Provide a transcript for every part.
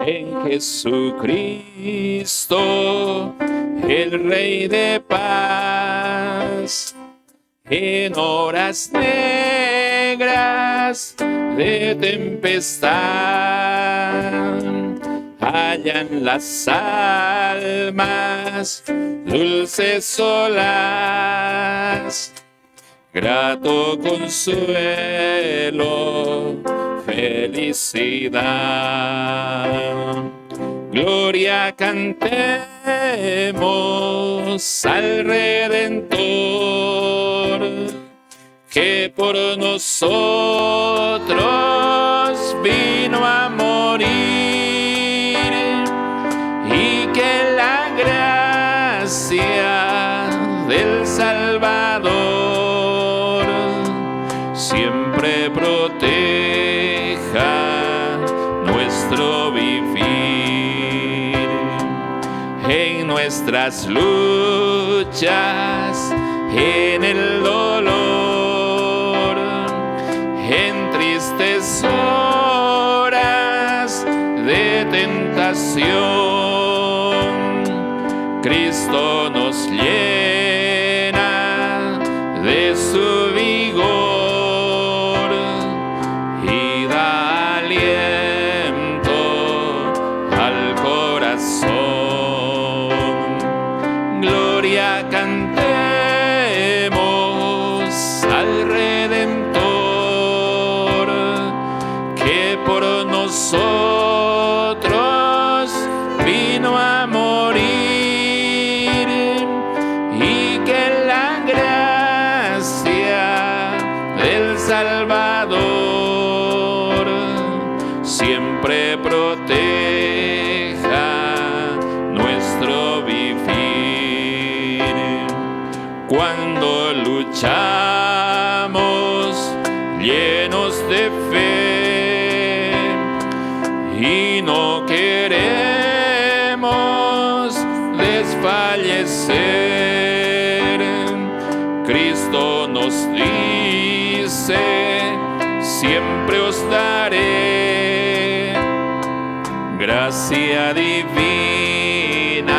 en Jesucristo, el Rey de paz. En horas negras de tempestad hallan las almas dulces olas, grato consuelo, felicidad. Gloria cantemos al Redentor, que por nosotros vino a morir, y que la gracia del Salvador siempre proteja nuestro vivir. En nuestras luchas, en el dolor, en tristes horas de tentación, Cristo nos llena de su vigor y da aliento al corazón. Gloria cantemos al Redentor, que por nosotros vino a morir, y que la gracia del Salvador siempre proteja nuestro vivir. Cuando luchamos llenos de fe y no queremos desfallecer, Cristo nos dice: siempre os daré gracia divina,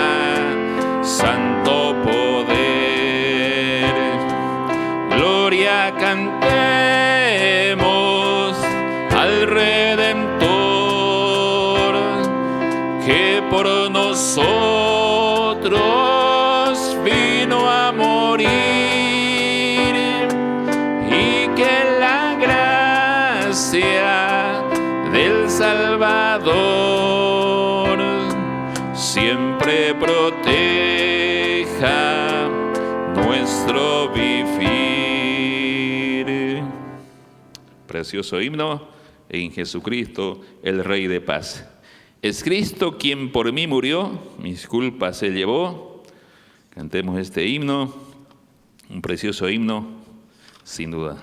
santo poder. Gloria cantemos al Redentor, que por nosotros vino a morir, y que la gracia del Salvador siempre proteja nuestro vivir. Precioso himno: en Jesucristo, el Rey de paz. Es Cristo quien por mí murió, mis culpas se llevó. Cantemos este himno, un precioso himno, sin duda.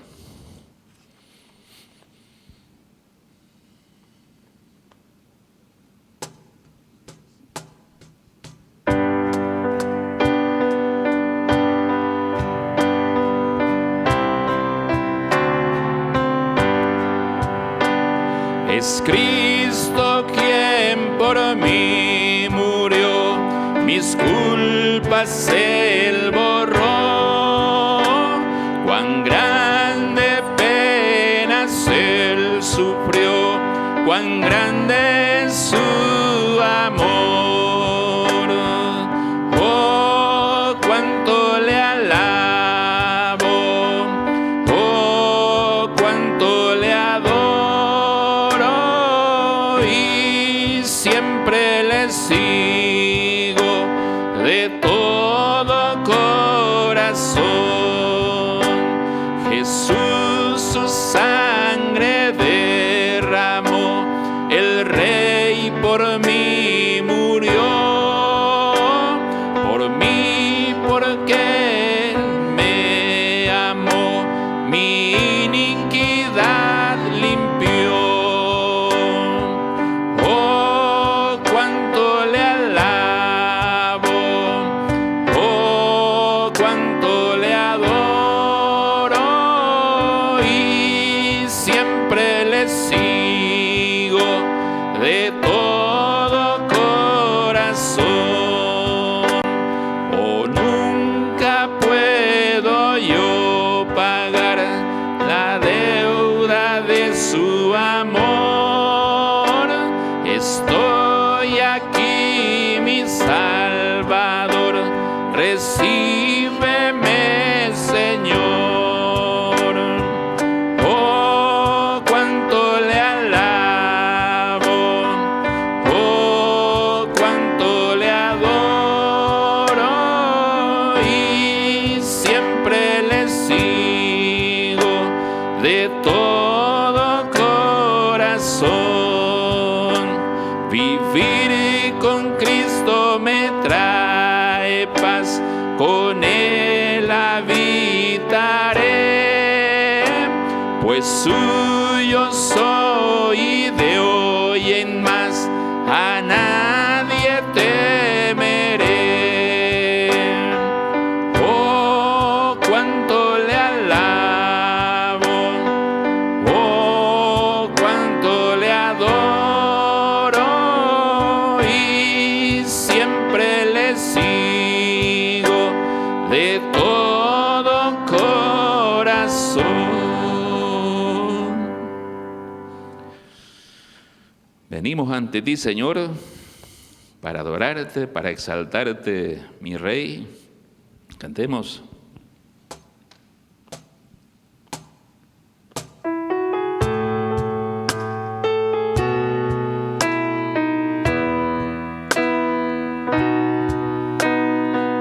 Es Cristo quien por mí murió, mis culpas Él borró. Cuán grande penas Él sufrió, cuán grande es su amor. Oh, cuánto le alabo, oh, cuánto le adoro. Siempre le sigo de todo corazón. Jesús su sangre derramó, el Rey por mí murió, por mí porque Él me amó, mi iniquidad limpió. recíbeme, Señor. Oh, cuánto le alabo, oh, cuánto le adoro, y siempre le sigo de todo corazón. Vivir con Cristo me trae paz, con Él habitaré, pues suyo soy y de hoy en más a nadie temeré. Oh, cuánto le alabo, oh, cuánto le adoro, y siempre le sigo de todo corazón. Venimos ante ti, Señor, para adorarte, para exaltarte, mi Rey. Cantemos.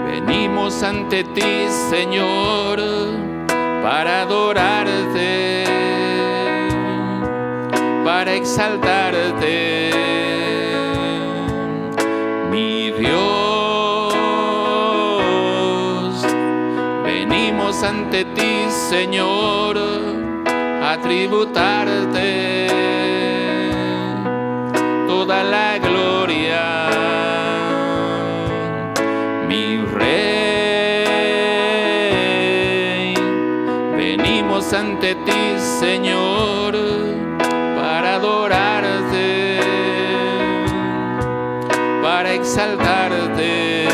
Venimos ante ti, Señor, para adorarte, para exaltarte, mi Dios. Venimos ante ti, Señor, a tributarte toda la gloria, mi Rey. Venimos ante ti, Señor, para adorarte, para exaltarte,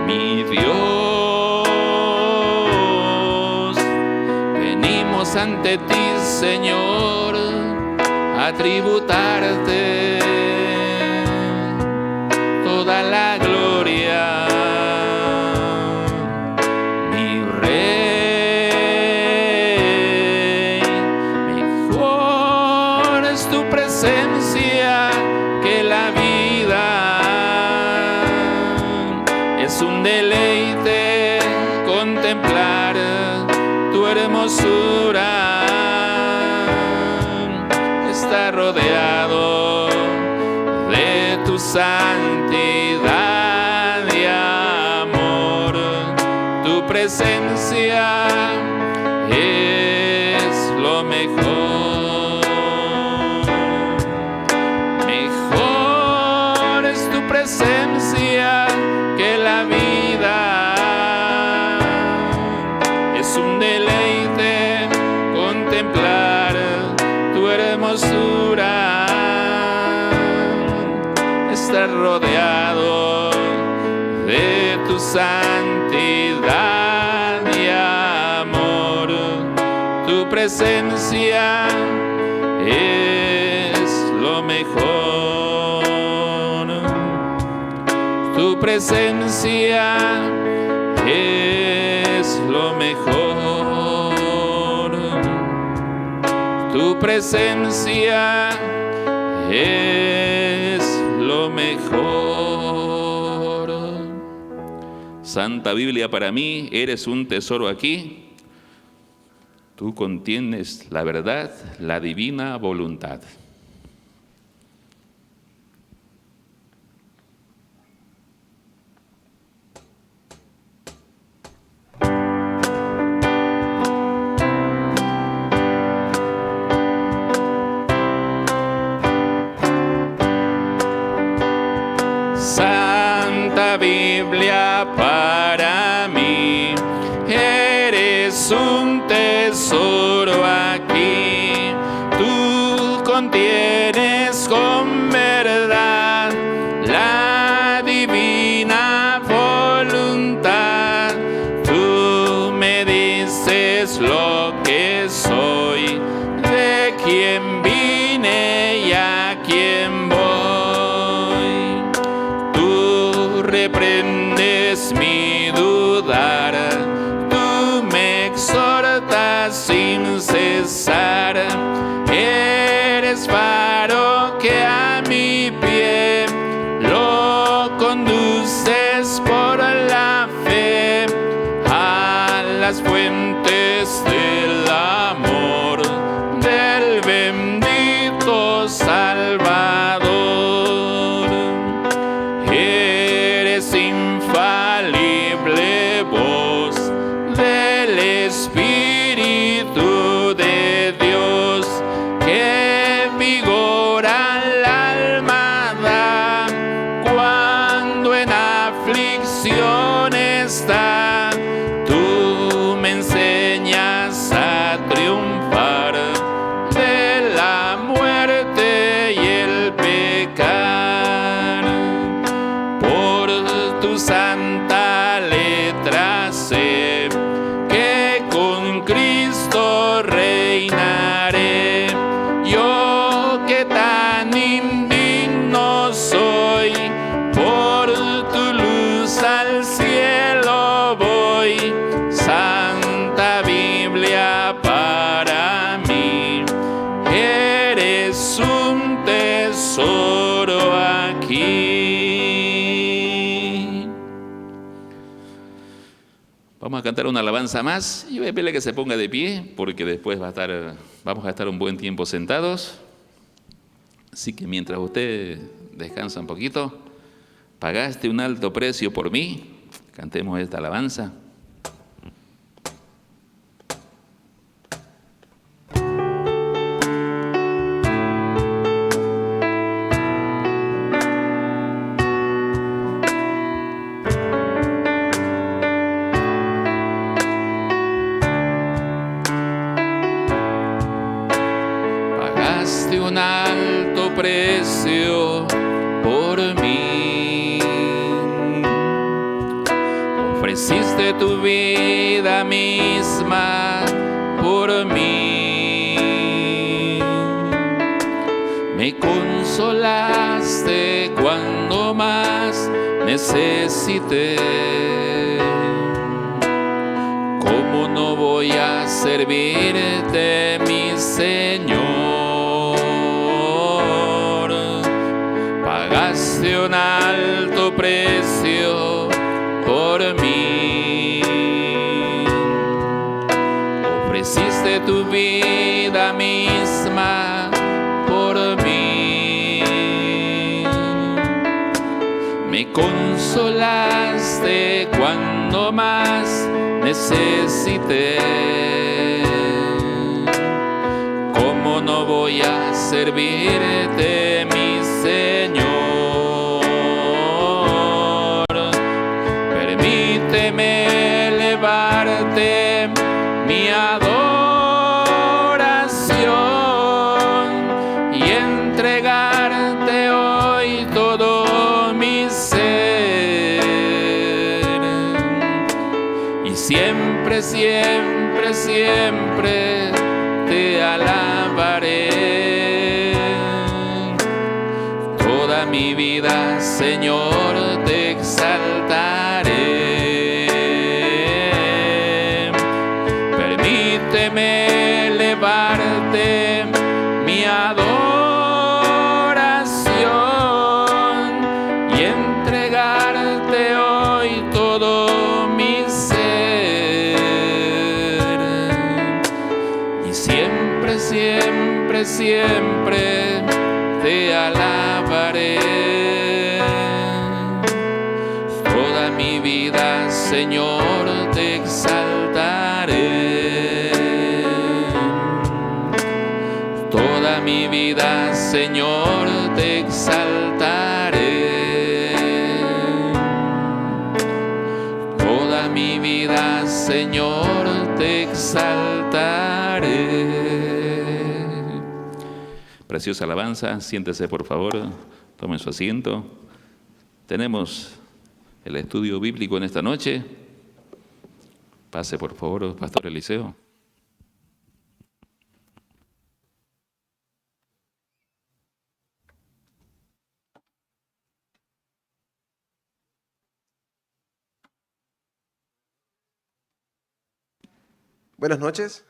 mi Dios. Venimos ante ti, Señor, a tributarte toda la gloria, mi Rey. Mejor es tu presencia que la vida, es un deleite contemplar tu hermosura. Está rodeado de tu santidad y amor. Tu presencia es lo mejor. Mejor es tu presencia que la vida. Es un deleite contemplar tu hermosura. Estar rodeado de tu santidad y amor. Tu presencia es lo mejor. Tu presencia es lo mejor. Tu presencia es lo mejor. Santa Biblia, para mí eres un tesoro aquí. Tú contienes la verdad, la divina voluntad. Santa Biblia, para mí eres un tesoro aquí. Tú contienes con verdad la divina voluntad. Tú me dices lo que soy, de quién vine y a quién voy. Tú reprendes mi dudar, tú me exhortas sin cesar, eres faro que a mi pie lo conduces por la fe a las fuentes del amor del bendito Salvador. Eres infalible voz del Espíritu de Dios que vigor al alma da cuando en aflicción está. Tú me enseñas a triunfar de la muerte y el pecar. Por tu santa letra sé que con Cristo reinaré. Yo que tan indigno soy, por tu luz al cielo voy. Santa Biblia para mí, eres un tesoro aquí. Vamos a cantar una alabanza más y voy a pedirle que se ponga de pie porque después vamos a estar un buen tiempo sentados. Así que mientras usted descansa un poquito, pagaste un alto precio por mí. Cantemos esta alabanza. Pagaste un alto precio por mí, ofreciste tu vida misma por mí, me consolaste cuando más necesité. ¿Cómo no voy a servirte, mi Señor? Pagaste un alto precio por mí, ofreciste tu vida misma por mí, me consolaste cuando más necesité. ¿Cómo no voy a servirte, mi Señor? Permíteme elevarte mi adoración y entregarte hoy todo mi ser. Y siempre, siempre, siempre te alabaré. Toda mi vida, Señor, te exaltaré. Permíteme elevarte mi adoración y entregarte hoy todo mi ser. Y siempre, siempre, siempre te alabaré. Toda mi vida, Señor, te exaltaré. Toda mi vida, Señor, te exaltaré. Toda mi vida, Señor, te exaltaré. Preciosa alabanza, siéntese por favor, tomen su asiento. Tenemos el estudio bíblico en esta noche. Pase por favor, Pastor Eliseo. Buenas noches.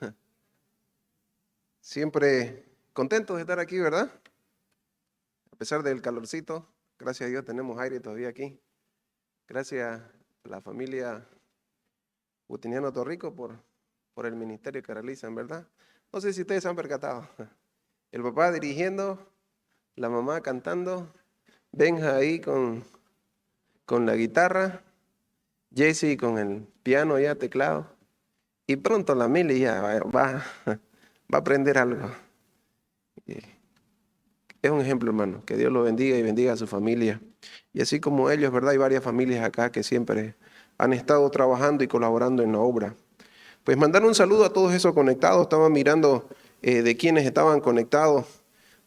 Siempre contentos de estar aquí, ¿verdad? A pesar del calorcito, gracias a Dios tenemos aire todavía aquí. Gracias a la familia Gutiniano Torrico por el ministerio que realizan, ¿verdad? No sé si ustedes se han percatado. El papá dirigiendo, la mamá cantando, Benja ahí con la guitarra, Jesse con el piano ya teclado. Y pronto la Mili ya va a aprender algo. Es un ejemplo, hermano. Que Dios lo bendiga y bendiga a su familia. Y así como ellos, ¿verdad? Hay varias familias acá que siempre han estado trabajando y colaborando en la obra. Pues mandar un saludo a todos esos conectados. Estaba mirando de quienes estaban conectados.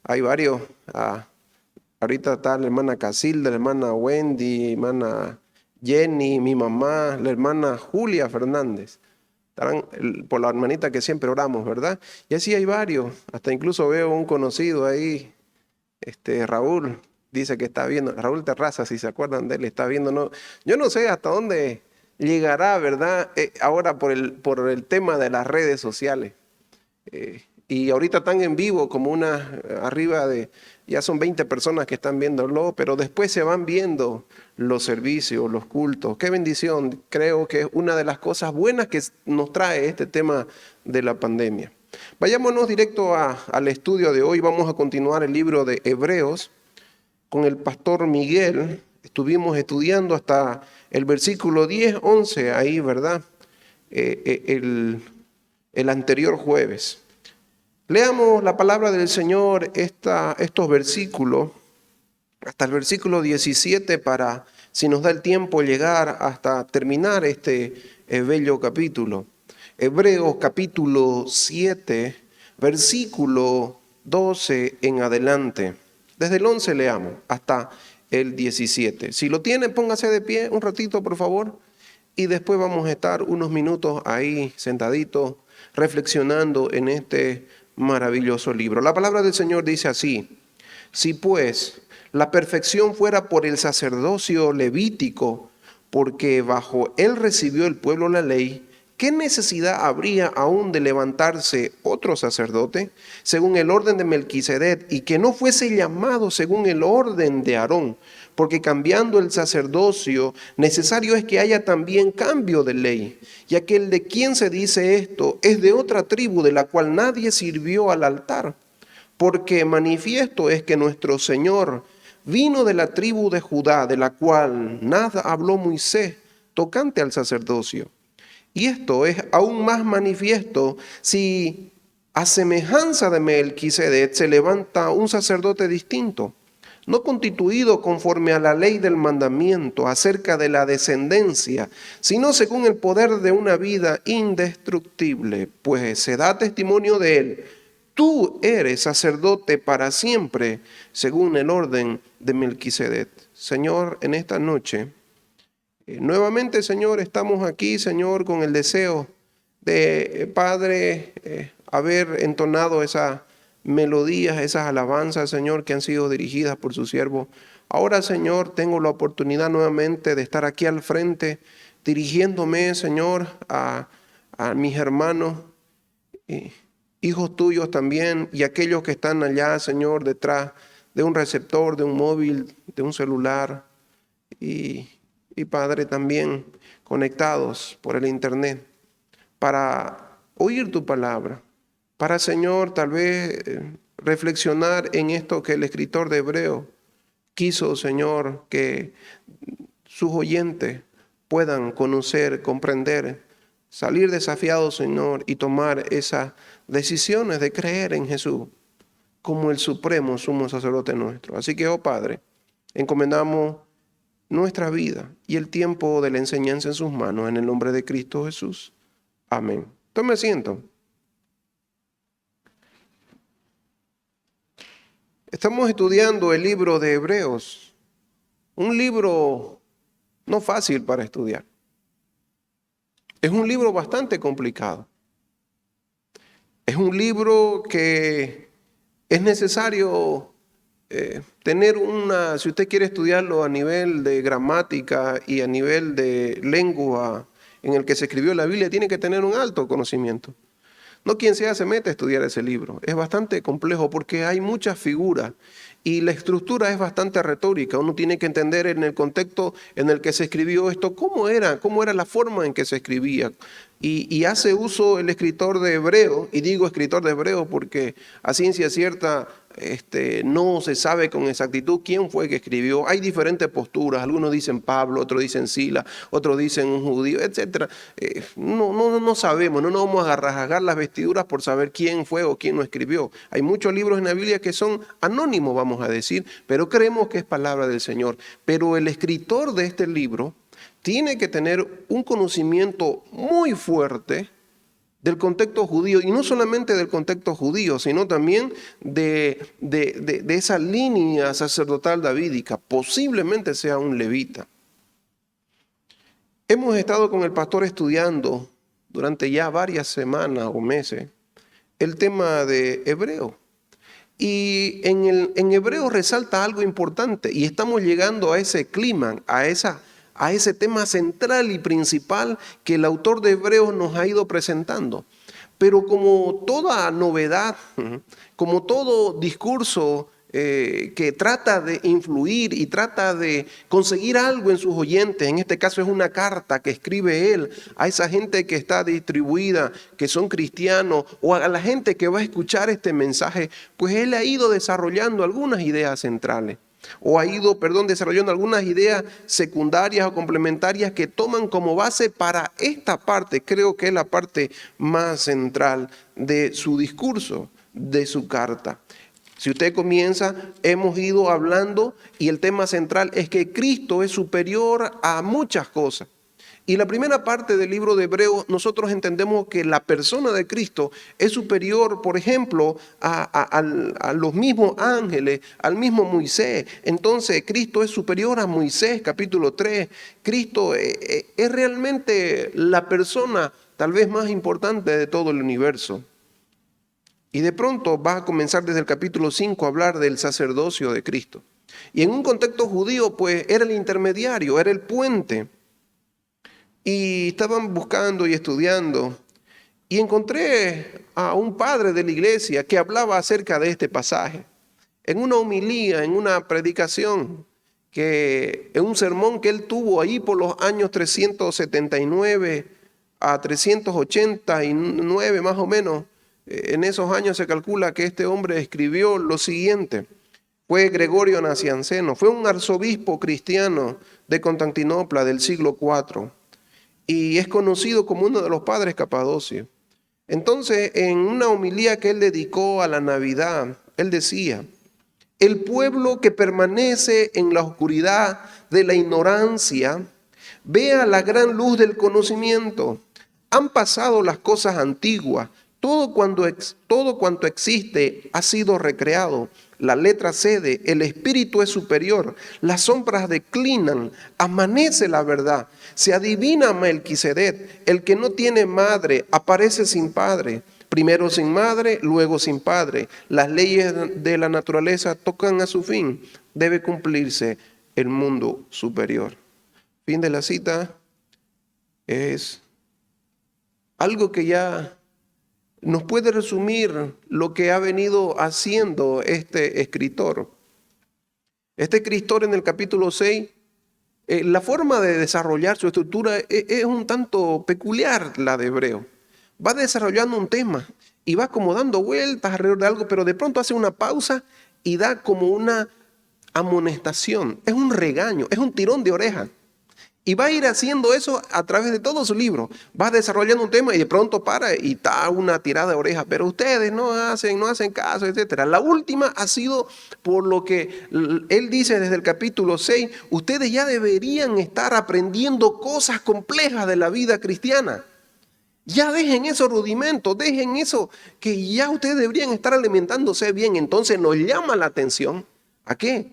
Hay varios. Ahorita está la hermana Casilda, la hermana Wendy, hermana Jenny, mi mamá, la hermana Julia Fernández. Estarán por la hermanita que siempre oramos, ¿verdad? Y así hay varios. Hasta incluso veo un conocido ahí, Raúl, dice que está viendo, Raúl Terraza, si se acuerdan de él, está viendo, no, yo no sé hasta dónde llegará, ¿verdad? Ahora por el tema de las redes sociales. Y ahorita están en vivo como arriba de, ya son 20 personas que están viéndolo, pero después se van viendo los servicios, los cultos. Qué bendición, creo que es una de las cosas buenas que nos trae este tema de la pandemia. Vayámonos directo al estudio de hoy. Vamos a continuar el libro de Hebreos con el pastor Miguel. Estuvimos estudiando hasta el versículo 10, 11, ahí, ¿verdad? El anterior jueves. Leamos la palabra del Señor, estos versículos, hasta el versículo 17, para, si nos da el tiempo, llegar hasta terminar este bello capítulo. Hebreos capítulo 7, versículo 12 en adelante. Desde el 11 leamos hasta el 17. Si lo tienen, póngase de pie un ratito, por favor. Y después vamos a estar unos minutos ahí sentaditos, reflexionando en este maravilloso libro. La palabra del Señor dice así: si pues la perfección fuera por el sacerdocio levítico, porque bajo él recibió el pueblo la ley, ¿qué necesidad habría aún de levantarse otro sacerdote según el orden de Melquisedec y que no fuese llamado según el orden de Aarón? Porque cambiando el sacerdocio, necesario es que haya también cambio de ley. Y aquel de quien se dice esto es de otra tribu de la cual nadie sirvió al altar. Porque manifiesto es que nuestro Señor vino de la tribu de Judá, de la cual nada habló Moisés tocante al sacerdocio. Y esto es aún más manifiesto si a semejanza de Melquisedec se levanta un sacerdote distinto, no constituido conforme a la ley del mandamiento acerca de la descendencia, sino según el poder de una vida indestructible, pues se da testimonio de él: tú eres sacerdote para siempre, según el orden de Melquisedec. Señor, en esta noche, nuevamente, Señor, estamos aquí, Señor, con el deseo de, Padre, haber entonado esas melodías, esas alabanzas, Señor, que han sido dirigidas por su siervo. Ahora, Señor, tengo la oportunidad nuevamente de estar aquí al frente, dirigiéndome, Señor, a mis hermanos, hijos tuyos también, y aquellos que están allá, Señor, detrás de un receptor, de un móvil, de un celular, y Padre, también conectados por el internet, para oír tu palabra, para, Señor, tal vez reflexionar en esto que el escritor de Hebreos quiso, Señor, que sus oyentes puedan conocer, comprender, salir desafiados, Señor, y tomar esas decisiones de creer en Jesús como el supremo sumo sacerdote nuestro. Así que, oh Padre, encomendamos nuestra vida y el tiempo de la enseñanza en sus manos, en el nombre de Cristo Jesús. Amén. Tome asiento. Estamos estudiando el libro de Hebreos, un libro no fácil para estudiar. Es un libro bastante complicado. Es un libro que es necesario tener si usted quiere estudiarlo a nivel de gramática y a nivel de lengua en el que se escribió la Biblia tiene que tener un alto conocimiento. No quien sea se mete a estudiar ese libro. Es bastante complejo porque hay muchas figuras y la estructura es bastante retórica. Uno tiene que entender en el contexto en el que se escribió esto, cómo era la forma en que se escribía. Y hace uso el escritor de Hebreo, y digo escritor de Hebreo porque a ciencia cierta no se sabe con exactitud quién fue que escribió. Hay diferentes posturas, algunos dicen Pablo, otros dicen Sila, otros dicen un judío, etc. No sabemos, no nos vamos a rasgar las vestiduras por saber quién fue o quién no escribió. Hay muchos libros en la Biblia que son anónimos, vamos a decir, pero creemos que es palabra del Señor. Pero el escritor de este libro tiene que tener un conocimiento muy fuerte del contexto judío, y no solamente del contexto judío, sino también de esa línea sacerdotal davídica. Posiblemente sea un levita. Hemos estado con el pastor estudiando durante ya varias semanas o meses el tema de Hebreo. Y en Hebreo resalta algo importante, y estamos llegando a ese clima, a ese tema central y principal que el autor de Hebreos nos ha ido presentando. Pero como toda novedad, como todo discurso que trata de influir y trata de conseguir algo en sus oyentes, en este caso es una carta que escribe él a esa gente que está distribuida, que son cristianos, o a la gente que va a escuchar este mensaje, pues él ha ido desarrollando algunas ideas centrales. O ha ido, desarrollando algunas ideas secundarias o complementarias que toman como base para esta parte, creo que es la parte más central de su discurso, de su carta. Si usted comienza, hemos ido hablando y el tema central es que Cristo es superior a muchas cosas. Y la primera parte del libro de Hebreos, nosotros entendemos que la persona de Cristo es superior, por ejemplo, a los mismos ángeles, al mismo Moisés. Entonces, Cristo es superior a Moisés, capítulo 3. Cristo es realmente la persona tal vez más importante de todo el universo. Y de pronto va a comenzar desde el capítulo 5 a hablar del sacerdocio de Cristo. Y en un contexto judío, pues, era el intermediario, era el puente. Y estaban buscando y estudiando, y encontré a un padre de la iglesia que hablaba acerca de este pasaje. En una homilía, en una predicación, en un sermón que él tuvo ahí por los años 379 a 389 más o menos, en esos años se calcula que este hombre escribió lo siguiente. Fue Gregorio Nacianceno, fue un arzobispo cristiano de Constantinopla del siglo IV. Y es conocido como uno de los padres capadocios. Entonces, en una homilía que él dedicó a la Navidad, él decía: el pueblo que permanece en la oscuridad de la ignorancia, vea la gran luz del conocimiento. Han pasado las cosas antiguas, todo cuanto existe ha sido recreado. La letra cede, el espíritu es superior, las sombras declinan, amanece la verdad, se adivina Melquisedec, el que no tiene madre aparece sin padre, primero sin madre, luego sin padre. Las leyes de la naturaleza tocan a su fin, debe cumplirse el mundo superior. Fin de la cita. Es algo que ya nos puede resumir lo que ha venido haciendo este escritor. Este escritor en el capítulo 6, la forma de desarrollar su estructura es un tanto peculiar, la de Hebreo. Va desarrollando un tema y va como dando vueltas alrededor de algo, pero de pronto hace una pausa y da como una amonestación. Es un regaño, es un tirón de oreja. Y va a ir haciendo eso a través de todo su libro. Va desarrollando un tema y de pronto para y da una tirada de oreja. Pero ustedes no hacen caso, etc. La última ha sido por lo que él dice desde el capítulo 6. Ustedes ya deberían estar aprendiendo cosas complejas de la vida cristiana. Ya dejen esos rudimentos, dejen eso que ya ustedes deberían estar alimentándose bien. Entonces nos llama la atención. ¿A qué?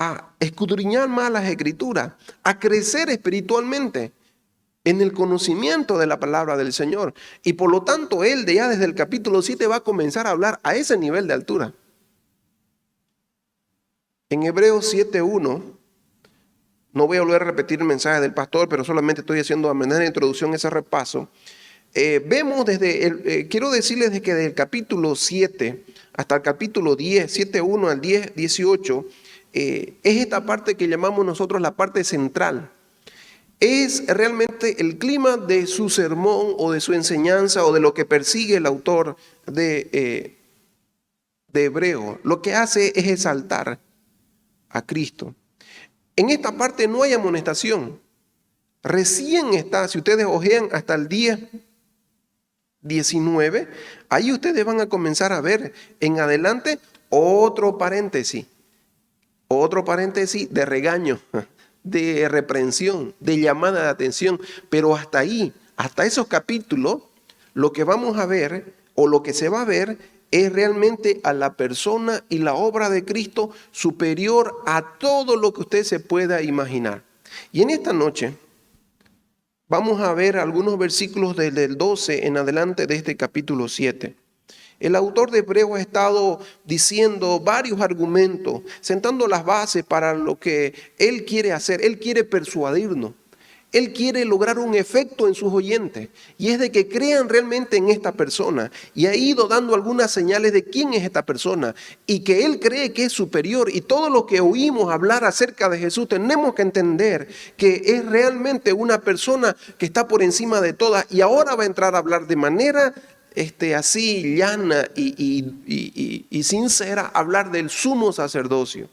A escudriñar más las escrituras, a crecer espiritualmente en el conocimiento de la palabra del Señor. Y por lo tanto, él ya desde el capítulo 7 va a comenzar a hablar a ese nivel de altura. En Hebreos 7:1 No voy a volver a repetir el mensaje del pastor, pero solamente estoy haciendo a manera de introducción ese repaso. Vemos quiero decirles de que desde el capítulo 7 hasta el capítulo 10, 7:1 al 10:18, es esta parte que llamamos nosotros la parte central. Es realmente el clima de su sermón o de su enseñanza o de lo que persigue el autor de Hebreo. Lo que hace es exaltar a Cristo. En esta parte no hay amonestación. Recién está, si ustedes ojean hasta el 10:19, ahí ustedes van a comenzar a ver en adelante otro paréntesis de regaño, de reprensión, de llamada de atención. Pero hasta ahí, hasta esos capítulos, lo que vamos a ver o lo que se va a ver es realmente a la persona y la obra de Cristo superior a todo lo que usted se pueda imaginar. Y en esta noche vamos a ver algunos versículos desde el 12 en adelante de este capítulo 7. El autor de Hebreo ha estado diciendo varios argumentos, sentando las bases para lo que él quiere hacer. Él quiere persuadirnos. Él quiere lograr un efecto en sus oyentes, y es de que crean realmente en esta persona. Y ha ido dando algunas señales de quién es esta persona y que él cree que es superior. Y todo lo que oímos hablar acerca de Jesús tenemos que entender que es realmente una persona que está por encima de todas. Y ahora va a entrar a hablar de manera así llana y sincera, hablar del sumo sacerdocio.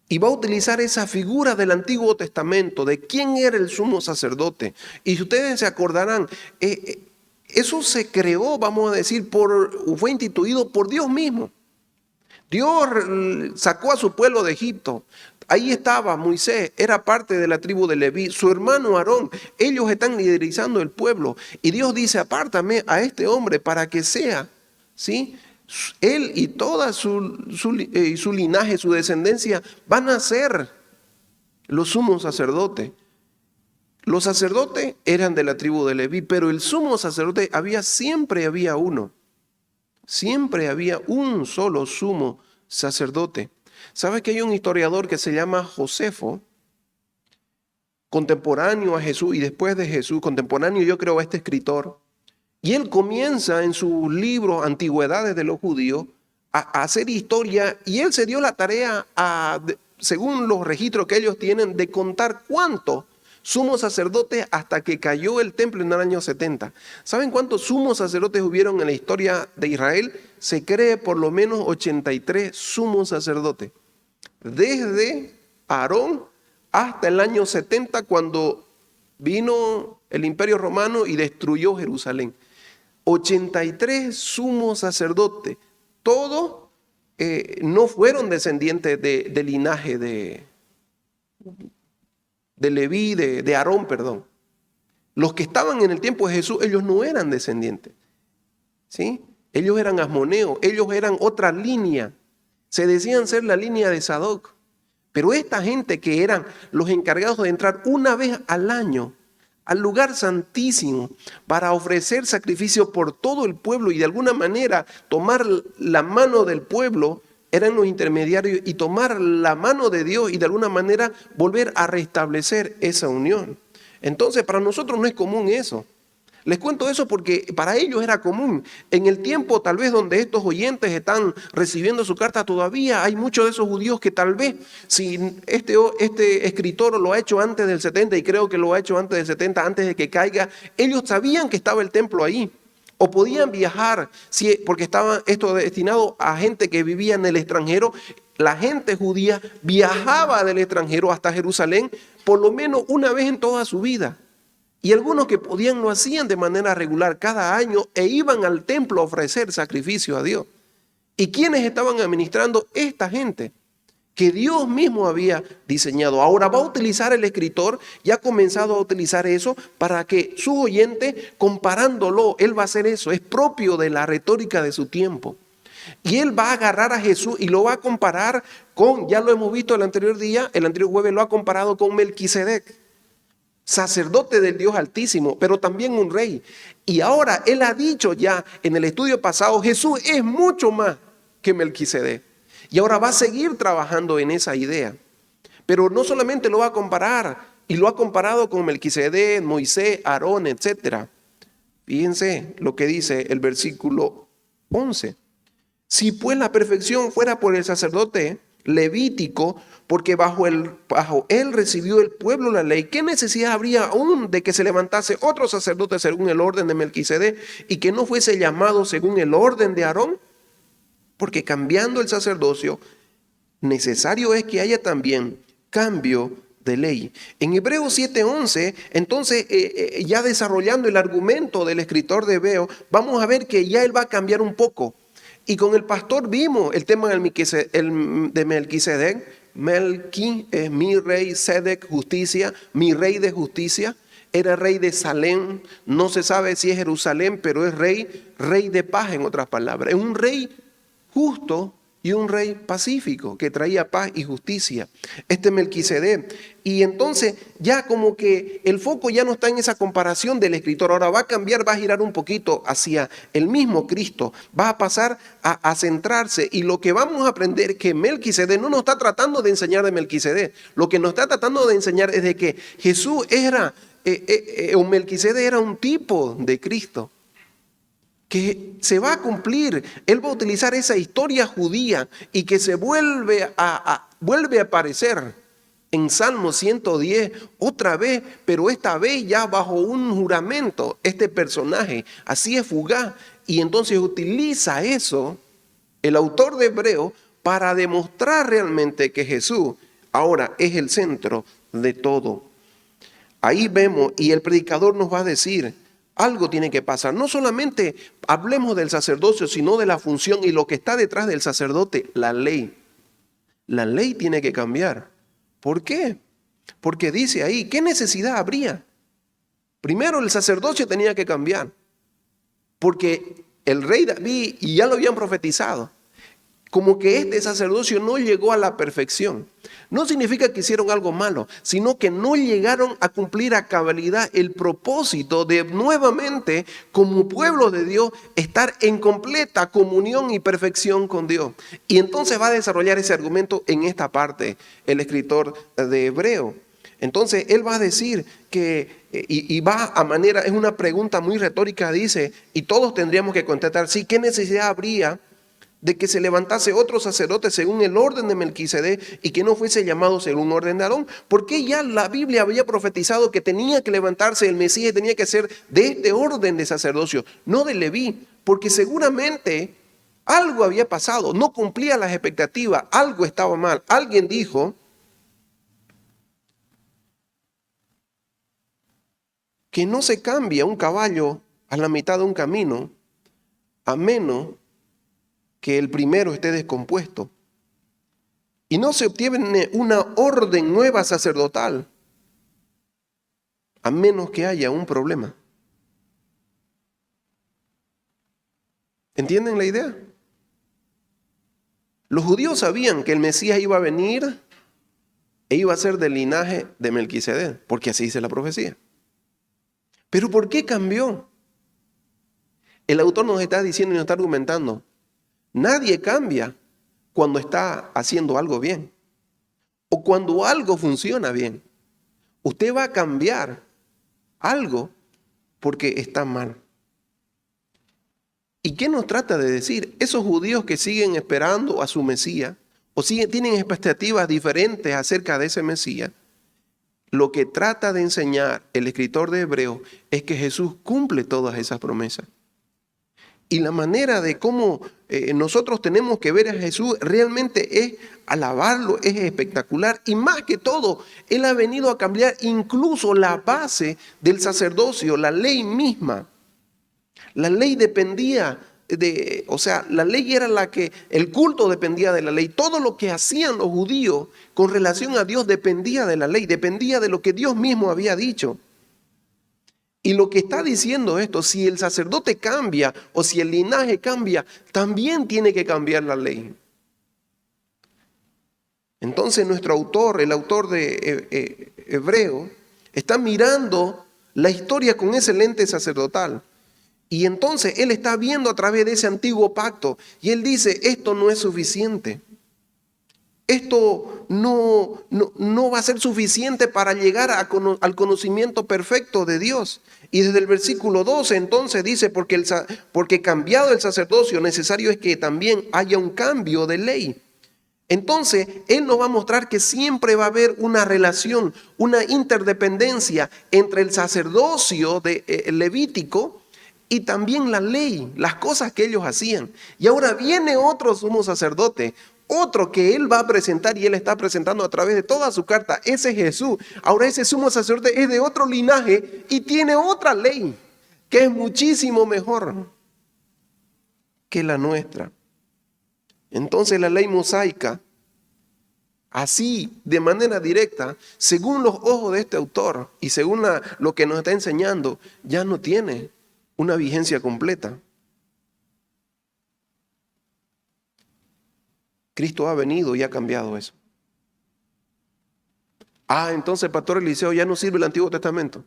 Y va a utilizar esa figura del Antiguo Testamento, de quién era el sumo sacerdote. Y si ustedes se acordarán, eso se creó, vamos a decir, fue instituido por Dios mismo. Dios sacó a su pueblo de Egipto. Ahí estaba Moisés, era parte de la tribu de Leví, su hermano Aarón. Ellos están liderizando el pueblo. Y Dios dice, apártame a este hombre para que sea, ¿sí?, él y toda su linaje, su descendencia, van a ser los sumos sacerdotes. Los sacerdotes eran de la tribu de Leví, pero el sumo sacerdote siempre había uno. Siempre había un solo sumo sacerdote. ¿Sabes que hay un historiador que se llama Josefo, contemporáneo a Jesús y después de Jesús, contemporáneo yo creo a este escritor? Y él comienza en su libro Antigüedades de los Judíos a hacer historia, y él se dio la tarea, según los registros que ellos tienen, de contar cuántos sumos sacerdotes hasta que cayó el templo en el año 70. ¿Saben cuántos sumos sacerdotes hubieron en la historia de Israel? Se cree por lo menos 83 sumos sacerdotes. Desde Aarón hasta el año 70, cuando vino el Imperio Romano y destruyó Jerusalén. 83 sumos sacerdotes, todos no fueron descendientes del linaje de Leví, de Aarón, perdón. Los que estaban en el tiempo de Jesús, ellos no eran descendientes, ¿sí? Ellos eran asmoneos, ellos eran otra línea, se decían ser la línea de Sadoc. Pero esta gente que eran los encargados de entrar una vez al año al lugar santísimo para ofrecer sacrificio por todo el pueblo y de alguna manera tomar la mano del pueblo, eran los intermediarios, y tomar la mano de Dios y de alguna manera volver a restablecer esa unión. Entonces para nosotros no es común eso. Les cuento eso porque para ellos era común. En el tiempo tal vez donde estos oyentes están recibiendo su carta, todavía hay muchos de esos judíos que tal vez, si este escritor lo ha hecho antes del 70, y creo que lo ha hecho antes del 70, antes de que caiga, ellos sabían que estaba el templo ahí. O podían viajar, porque estaba esto destinado a gente que vivía en el extranjero. La gente judía viajaba del extranjero hasta Jerusalén por lo menos una vez en toda su vida. Y algunos que podían lo hacían de manera regular cada año e iban al templo a ofrecer sacrificio a Dios. ¿Y quiénes estaban administrando? Esta gente que Dios mismo había diseñado. Ahora va a utilizar el escritor, y ha comenzado a utilizar eso para que sus oyentes, comparándolo, él va a hacer eso, es propio de la retórica de su tiempo. Y él va a agarrar a Jesús y lo va a comparar con, ya lo hemos visto el anterior día, el anterior jueves lo ha comparado con Melquisedec, sacerdote del Dios Altísimo, pero también un rey. Y ahora él ha dicho ya en el estudio pasado, Jesús es mucho más que Melquisedec. Y ahora va a seguir trabajando en esa idea. Pero no solamente lo va a comparar, y lo ha comparado con Melquisedec, Moisés, Aarón, etc. Fíjense lo que dice el versículo 11. Si pues la perfección fuera por el sacerdote levítico, porque bajo él recibió el pueblo la ley, ¿qué necesidad habría aún de que se levantase otro sacerdote según el orden de Melquisedec y que no fuese llamado según el orden de Aarón? Porque cambiando el sacerdocio, necesario es que haya también cambio de ley. En Hebreos 7:11, entonces, ya desarrollando el argumento del escritor de Hebreo, vamos a ver que ya él va a cambiar un poco. Y con el pastor vimos el tema de Melquisedec. Melqui es mi rey, Sedec, justicia, mi rey de justicia. Era rey de Salem, no se sabe si es Jerusalén, pero es rey de paz, en otras palabras. Es un rey justo y un rey pacífico que traía paz y justicia. Este Melquisedec. Y entonces ya como que el foco ya no está en esa comparación del escritor. Ahora va a cambiar, va a girar un poquito hacia el mismo Cristo. Va a pasar a centrarse. Y lo que vamos a aprender es que Melquisedec no nos está tratando de enseñar de Melquisedec. Lo que nos está tratando de enseñar es de que Jesús era, o Melquisedec era un tipo de Cristo, que se va a cumplir. Él va a utilizar esa historia judía y que se vuelve a aparecer en Salmo 110 otra vez, pero esta vez ya bajo un juramento, este personaje, así es fugaz, y entonces utiliza eso, el autor de Hebreo, para demostrar realmente que Jesús ahora es el centro de todo. Ahí vemos, y el predicador nos va a decir, algo tiene que pasar. No solamente hablemos del sacerdocio, sino de la función y lo que está detrás del sacerdote, la ley. La ley tiene que cambiar. ¿Por qué? Porque dice ahí, ¿qué necesidad habría? Primero, el sacerdocio tenía que cambiar. Porque el rey David, y ya lo habían profetizado, como que este sacerdocio no llegó a la perfección. No significa que hicieron algo malo, sino que no llegaron a cumplir a cabalidad el propósito de nuevamente, como pueblo de Dios, estar en completa comunión y perfección con Dios. Y entonces va a desarrollar ese argumento en esta parte, el escritor de Hebreo. Entonces él va a decir que, y va a manera, es una pregunta muy retórica, dice, y todos tendríamos que contestar, sí, ¿qué necesidad habría de que se levantase otro sacerdote según el orden de Melquisedec y que no fuese llamado según el orden de Aarón? Porque ya la Biblia había profetizado que tenía que levantarse el Mesías y tenía que ser de este orden de sacerdocio, no de Leví, porque seguramente algo había pasado, no cumplía las expectativas, algo estaba mal. Alguien dijo que no se cambia un caballo a la mitad de un camino a menos que el primero esté descompuesto. Y no se obtiene una orden nueva sacerdotal a menos que haya un problema. ¿Entienden la idea? Los judíos sabían que el Mesías iba a venir e iba a ser del linaje de Melquisedec, porque así dice la profecía. Pero ¿por qué cambió? El autor nos está diciendo y nos está argumentando, nadie cambia cuando está haciendo algo bien o cuando algo funciona bien. Usted va a cambiar algo porque está mal. ¿Y qué nos trata de decir? Esos judíos que siguen esperando a su Mesías o tienen expectativas diferentes acerca de ese Mesías, lo que trata de enseñar el escritor de Hebreos es que Jesús cumple todas esas promesas. Y la manera de cómo nosotros tenemos que ver a Jesús realmente es alabarlo, es espectacular. Y más que todo, Él ha venido a cambiar incluso la base del sacerdocio, la ley misma. La ley dependía la ley era el culto dependía de la ley. Todo lo que hacían los judíos con relación a Dios dependía de la ley, dependía de lo que Dios mismo había dicho. Y lo que está diciendo esto, si el sacerdote cambia o si el linaje cambia, también tiene que cambiar la ley. Entonces nuestro autor, el autor de Hebreo, está mirando la historia con ese lente sacerdotal. Y entonces él está viendo a través de ese antiguo pacto y él dice, esto no es suficiente. esto no va a ser suficiente para llegar al conocimiento perfecto de Dios. Y desde el versículo 12 entonces dice, porque cambiado el sacerdocio, necesario es que también haya un cambio de ley. Entonces, Él nos va a mostrar que siempre va a haber una relación, una interdependencia entre el sacerdocio levítico y también la ley, las cosas que ellos hacían. Y ahora viene otro sumo sacerdote, otro que Él va a presentar y Él está presentando a través de toda su carta. Ese es Jesús. Ahora ese sumo sacerdote es de otro linaje y tiene otra ley que es muchísimo mejor que la nuestra. Entonces la ley mosaica, así de manera directa, según los ojos de este autor y según lo que nos está enseñando, ya no tiene una vigencia completa. Cristo ha venido y ha cambiado eso. Entonces, Pastor Eliseo, ya no sirve el Antiguo Testamento.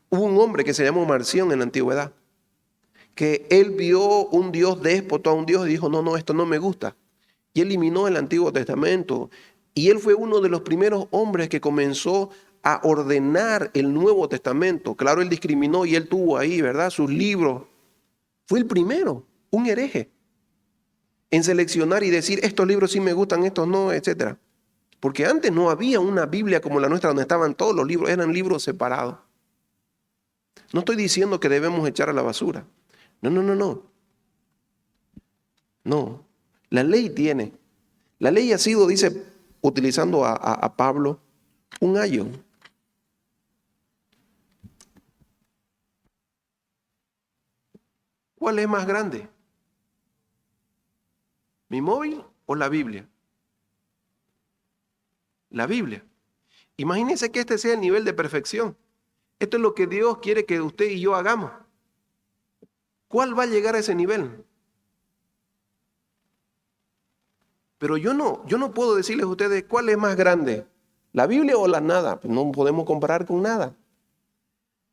Hubo un hombre que se llamó Marción en la antigüedad, que él vio un Dios déspota, un Dios, y dijo, no, esto no me gusta. Y eliminó el Antiguo Testamento. Y él fue uno de los primeros hombres que comenzó a ordenar el Nuevo Testamento. Claro, él discriminó y él tuvo ahí, ¿verdad?, sus libros. Fue el primero, un hereje, en seleccionar y decir, estos libros sí me gustan, estos no, etc. Porque antes no había una Biblia como la nuestra donde estaban todos los libros, eran libros separados. No estoy diciendo que debemos echar a la basura. No. La ley ha sido, dice, utilizando a Pablo, un ayo. ¿Cuál es más grande? ¿Mi móvil o la Biblia? La Biblia. Imagínense que este sea el nivel de perfección. Esto es lo que Dios quiere que usted y yo hagamos. ¿Cuál va a llegar a ese nivel? Pero yo no puedo decirles a ustedes cuál es más grande, la Biblia o la nada. Pues no podemos comparar con nada.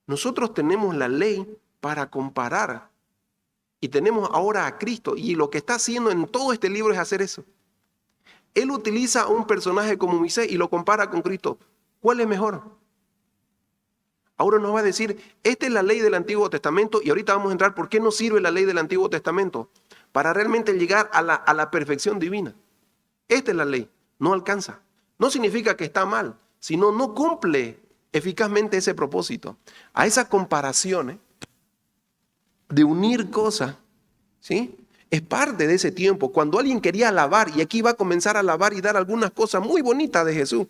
Nosotros tenemos la ley para comparar. Y tenemos ahora a Cristo. Y lo que está haciendo en todo este libro es hacer eso. Él utiliza a un personaje como Moisés y lo compara con Cristo. ¿Cuál es mejor? Ahora nos va a decir, esta es la ley del Antiguo Testamento y ahorita vamos a entrar, ¿por qué no sirve la ley del Antiguo Testamento? Para realmente llegar a la perfección divina. Esta es la ley, no alcanza. No significa que está mal, sino no cumple eficazmente ese propósito. A esas comparaciones de unir cosas, ¿sí?, es parte de ese tiempo. Cuando alguien quería alabar, y aquí va a comenzar a alabar y dar algunas cosas muy bonitas de Jesús.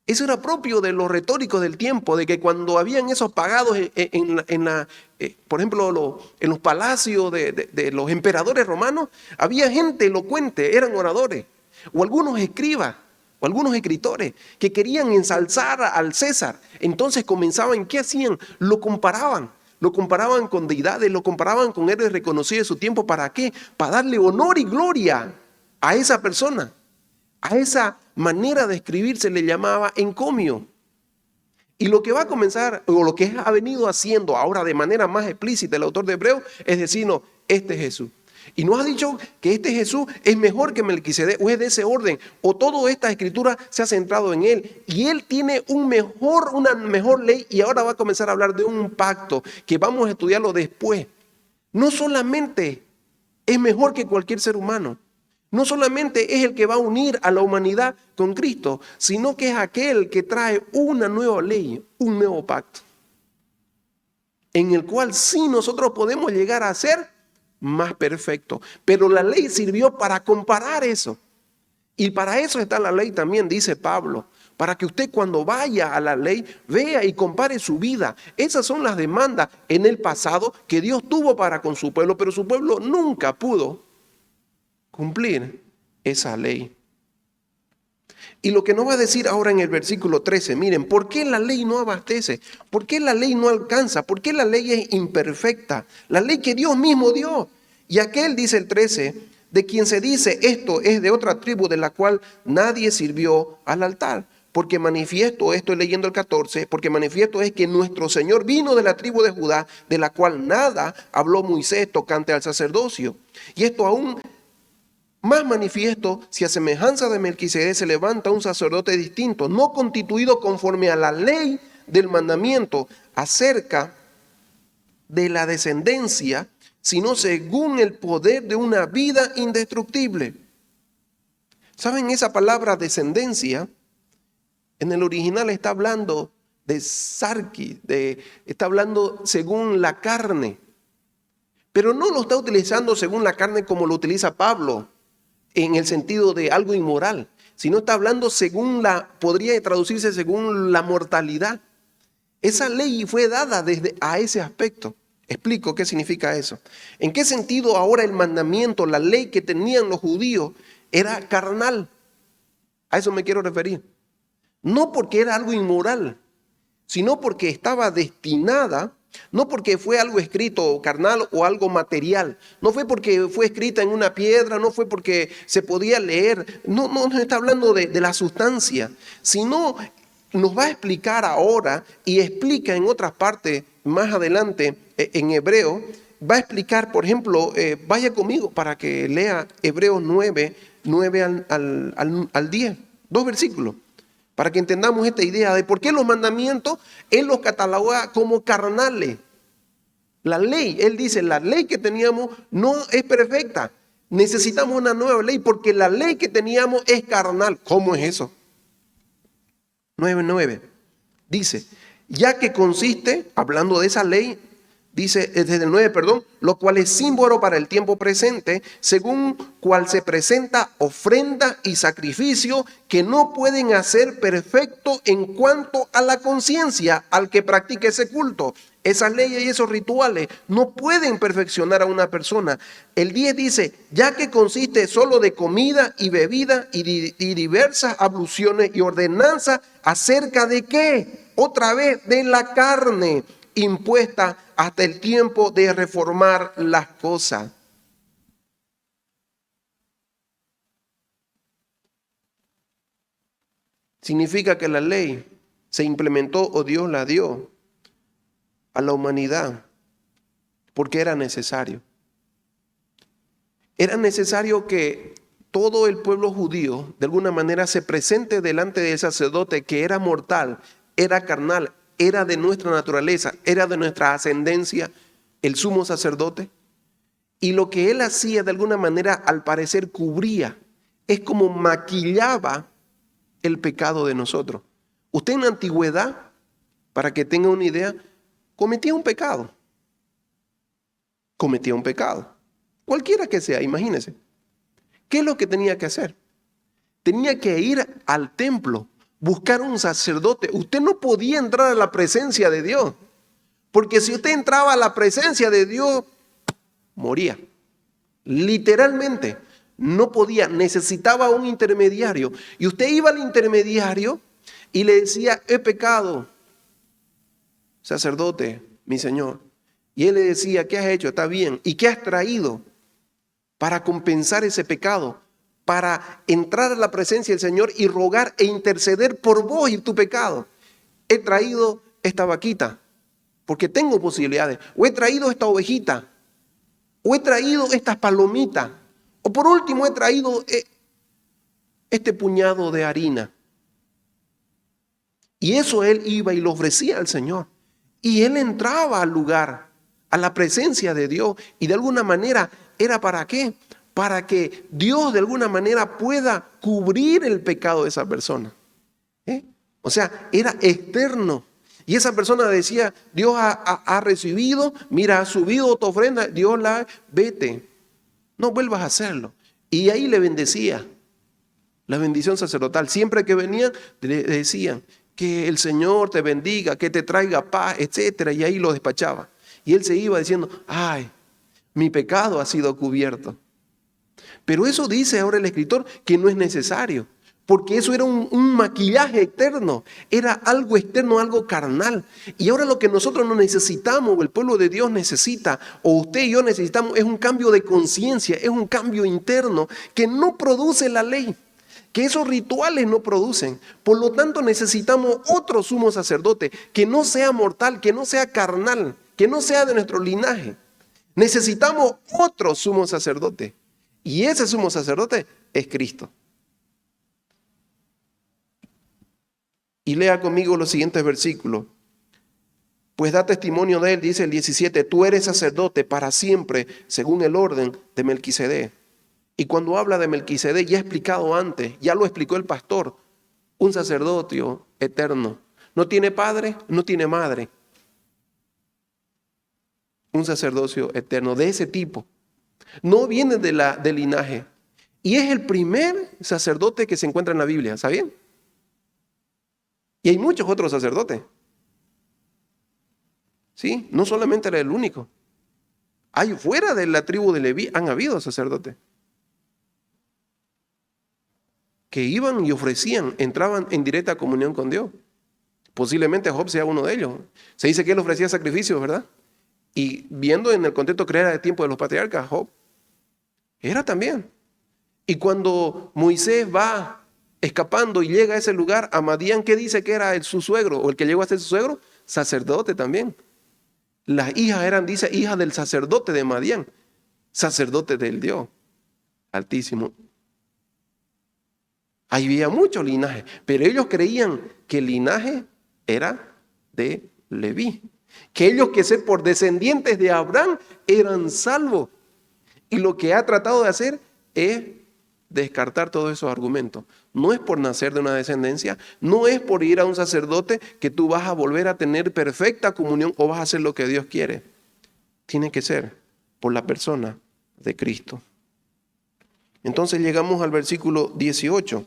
Eso era propio de los retóricos del tiempo, de que cuando habían esos pagados por ejemplo, en los palacios de los emperadores romanos, había gente elocuente, eran oradores, o algunos escribas, o algunos escritores que querían ensalzar al César. Entonces comenzaban, ¿qué hacían? Lo comparaban con deidades, lo comparaban con héroes reconocidos de su tiempo. ¿Para qué? Para darle honor y gloria a esa persona. A esa manera de escribir se le llamaba encomio. Y lo que va a comenzar, o lo que ha venido haciendo ahora de manera más explícita el autor de Hebreos, es decir, no, este es Jesús. Y nos ha dicho que este Jesús es mejor que Melquisedec, o es de ese orden, o toda esta escritura se ha centrado en él. Y él tiene una mejor ley, y ahora va a comenzar a hablar de un pacto que vamos a estudiarlo después. No solamente es mejor que cualquier ser humano, no solamente es el que va a unir a la humanidad con Cristo, sino que es aquel que trae una nueva ley, un nuevo pacto, en el cual sí nosotros podemos llegar a ser más perfectos. Pero la ley sirvió para comparar eso. Y para eso está la ley también, dice Pablo, para que usted cuando vaya a la ley vea y compare su vida. Esas son las demandas en el pasado que Dios tuvo para con su pueblo, pero su pueblo nunca pudo cumplir esa ley. Y lo que nos va a decir ahora en el versículo 13, miren, ¿por qué la ley no abastece? ¿Por qué la ley no alcanza? ¿Por qué la ley es imperfecta? La ley que Dios mismo dio. Y aquel, dice el 13, de quien se dice esto es de otra tribu de la cual nadie sirvió al altar. Porque manifiesto, estoy leyendo el 14, porque manifiesto es que nuestro Señor vino de la tribu de Judá, de la cual nada habló Moisés tocante al sacerdocio. Y esto aún más manifiesto si a semejanza de Melquisedec se levanta un sacerdote distinto, no constituido conforme a la ley del mandamiento acerca de la descendencia, sino según el poder de una vida indestructible. ¿Saben? Esa palabra descendencia en el original está hablando de sarki, está hablando según la carne, pero no lo está utilizando según la carne como lo utiliza Pablo, en el sentido de algo inmoral, sino está hablando podría traducirse según la mortalidad. Esa ley fue dada desde a ese aspecto. Explico qué significa eso. ¿En qué sentido ahora el mandamiento, la ley que tenían los judíos era carnal? A eso me quiero referir. No porque era algo inmoral, sino porque estaba destinada, no porque fue algo escrito carnal o algo material, no fue porque fue escrita en una piedra, no fue porque se podía leer, no está hablando de la sustancia, sino nos va a explicar ahora y explica en otras partes más adelante en Hebreo, va a explicar, por ejemplo, vaya conmigo para que lea Hebreos 9 al 10, 2 versículos. Para que entendamos esta idea de por qué los mandamientos Él los cataloga como carnales. La ley, Él dice, la ley que teníamos no es perfecta. Necesitamos una nueva ley porque la ley que teníamos es carnal. ¿Cómo es eso? 9:9 dice, ya que consiste, hablando de esa ley, dice desde el 9, lo cual es símbolo para el tiempo presente, según cual se presenta ofrenda y sacrificio que no pueden hacer perfecto en cuanto a la conciencia al que practique ese culto. Esas leyes y esos rituales no pueden perfeccionar a una persona. El 10 dice, ya que consiste solo de comida y bebida y diversas abluciones y ordenanzas acerca de ¿qué? Otra vez de la carne impuesta hasta el tiempo de reformar las cosas. Significa que la ley se implementó o Dios la dio a la humanidad porque era necesario. Era necesario que todo el pueblo judío de alguna manera se presente delante del sacerdote que era mortal, era carnal, era de nuestra naturaleza, era de nuestra ascendencia, el sumo sacerdote. Y lo que él hacía de alguna manera, al parecer, cubría, es como maquillaba el pecado de nosotros. Usted en la antigüedad, para que tenga una idea, cometía un pecado. Cometía un pecado. Cualquiera que sea, imagínese. ¿Qué es lo que tenía que hacer? Tenía que ir al templo, buscar un sacerdote. Usted no podía entrar a la presencia de Dios, porque si usted entraba a la presencia de Dios, moría. Literalmente, no podía, necesitaba un intermediario. Y usted iba al intermediario y le decía, he pecado, sacerdote, mi señor. Y él le decía, ¿qué has hecho? Está bien. ¿Y qué has traído para compensar ese pecado? Para entrar a la presencia del Señor y rogar e interceder por vos y tu pecado. He traído esta vaquita, porque tengo posibilidades. O he traído esta ovejita. O he traído estas palomitas. O por último he traído este puñado de harina. Y eso él iba y lo ofrecía al Señor. Y él entraba al lugar, a la presencia de Dios. Y de alguna manera, ¿era para qué? Para que Dios de alguna manera pueda cubrir el pecado de esa persona. O sea, era externo. Y esa persona decía, Dios ha recibido, mira, ha subido tu ofrenda, Dios vete, no vuelvas a hacerlo. Y ahí le bendecía, la bendición sacerdotal. Siempre que venían, le decían, que el Señor te bendiga, que te traiga paz, etcétera. Y ahí lo despachaba. Y él se iba diciendo, ay, mi pecado ha sido cubierto. Pero eso dice ahora el escritor que no es necesario, porque eso era un maquillaje externo, era algo externo, algo carnal. Y ahora lo que nosotros no necesitamos, o el pueblo de Dios necesita, o usted y yo necesitamos, es un cambio de conciencia, es un cambio interno que no produce la ley, que esos rituales no producen. Por lo tanto necesitamos otro sumo sacerdote que no sea mortal, que no sea carnal, que no sea de nuestro linaje. Necesitamos otro sumo sacerdote. Y ese sumo sacerdote es Cristo. Y lea conmigo los siguientes versículos. Pues da testimonio de él, dice el 17, tú eres sacerdote para siempre, según el orden de Melquisedec. Y cuando habla de Melquisedec, ya he explicado antes, ya lo explicó el pastor, un sacerdocio eterno. No tiene padre, no tiene madre. Un sacerdocio eterno de ese tipo. No viene del linaje. Y es el primer sacerdote que se encuentra en la Biblia, ¿sabían? Y hay muchos otros sacerdotes. ¿Sí? No solamente era el único. Hay fuera de la tribu de Leví han habido sacerdotes que iban y ofrecían, entraban en directa comunión con Dios. Posiblemente Job sea uno de ellos. Se dice que él ofrecía sacrificios, ¿verdad? Y viendo en el contexto que era de tiempo de los patriarcas, Job era también. Y cuando Moisés va escapando y llega a ese lugar, a Madián, ¿qué dice que era su suegro? O el que llegó a ser su suegro, sacerdote también. Las hijas eran, dice, hijas del sacerdote de Madián, sacerdote del Dios Altísimo. Ahí había muchos linajes, pero ellos creían que el linaje era de Leví, que ellos que ser por descendientes de Abraham eran salvos. Y lo que ha tratado de hacer es descartar todos esos argumentos. No es por nacer de una descendencia, no es por ir a un sacerdote que tú vas a volver a tener perfecta comunión o vas a hacer lo que Dios quiere. Tiene que ser por la persona de Cristo. Entonces llegamos al versículo 18.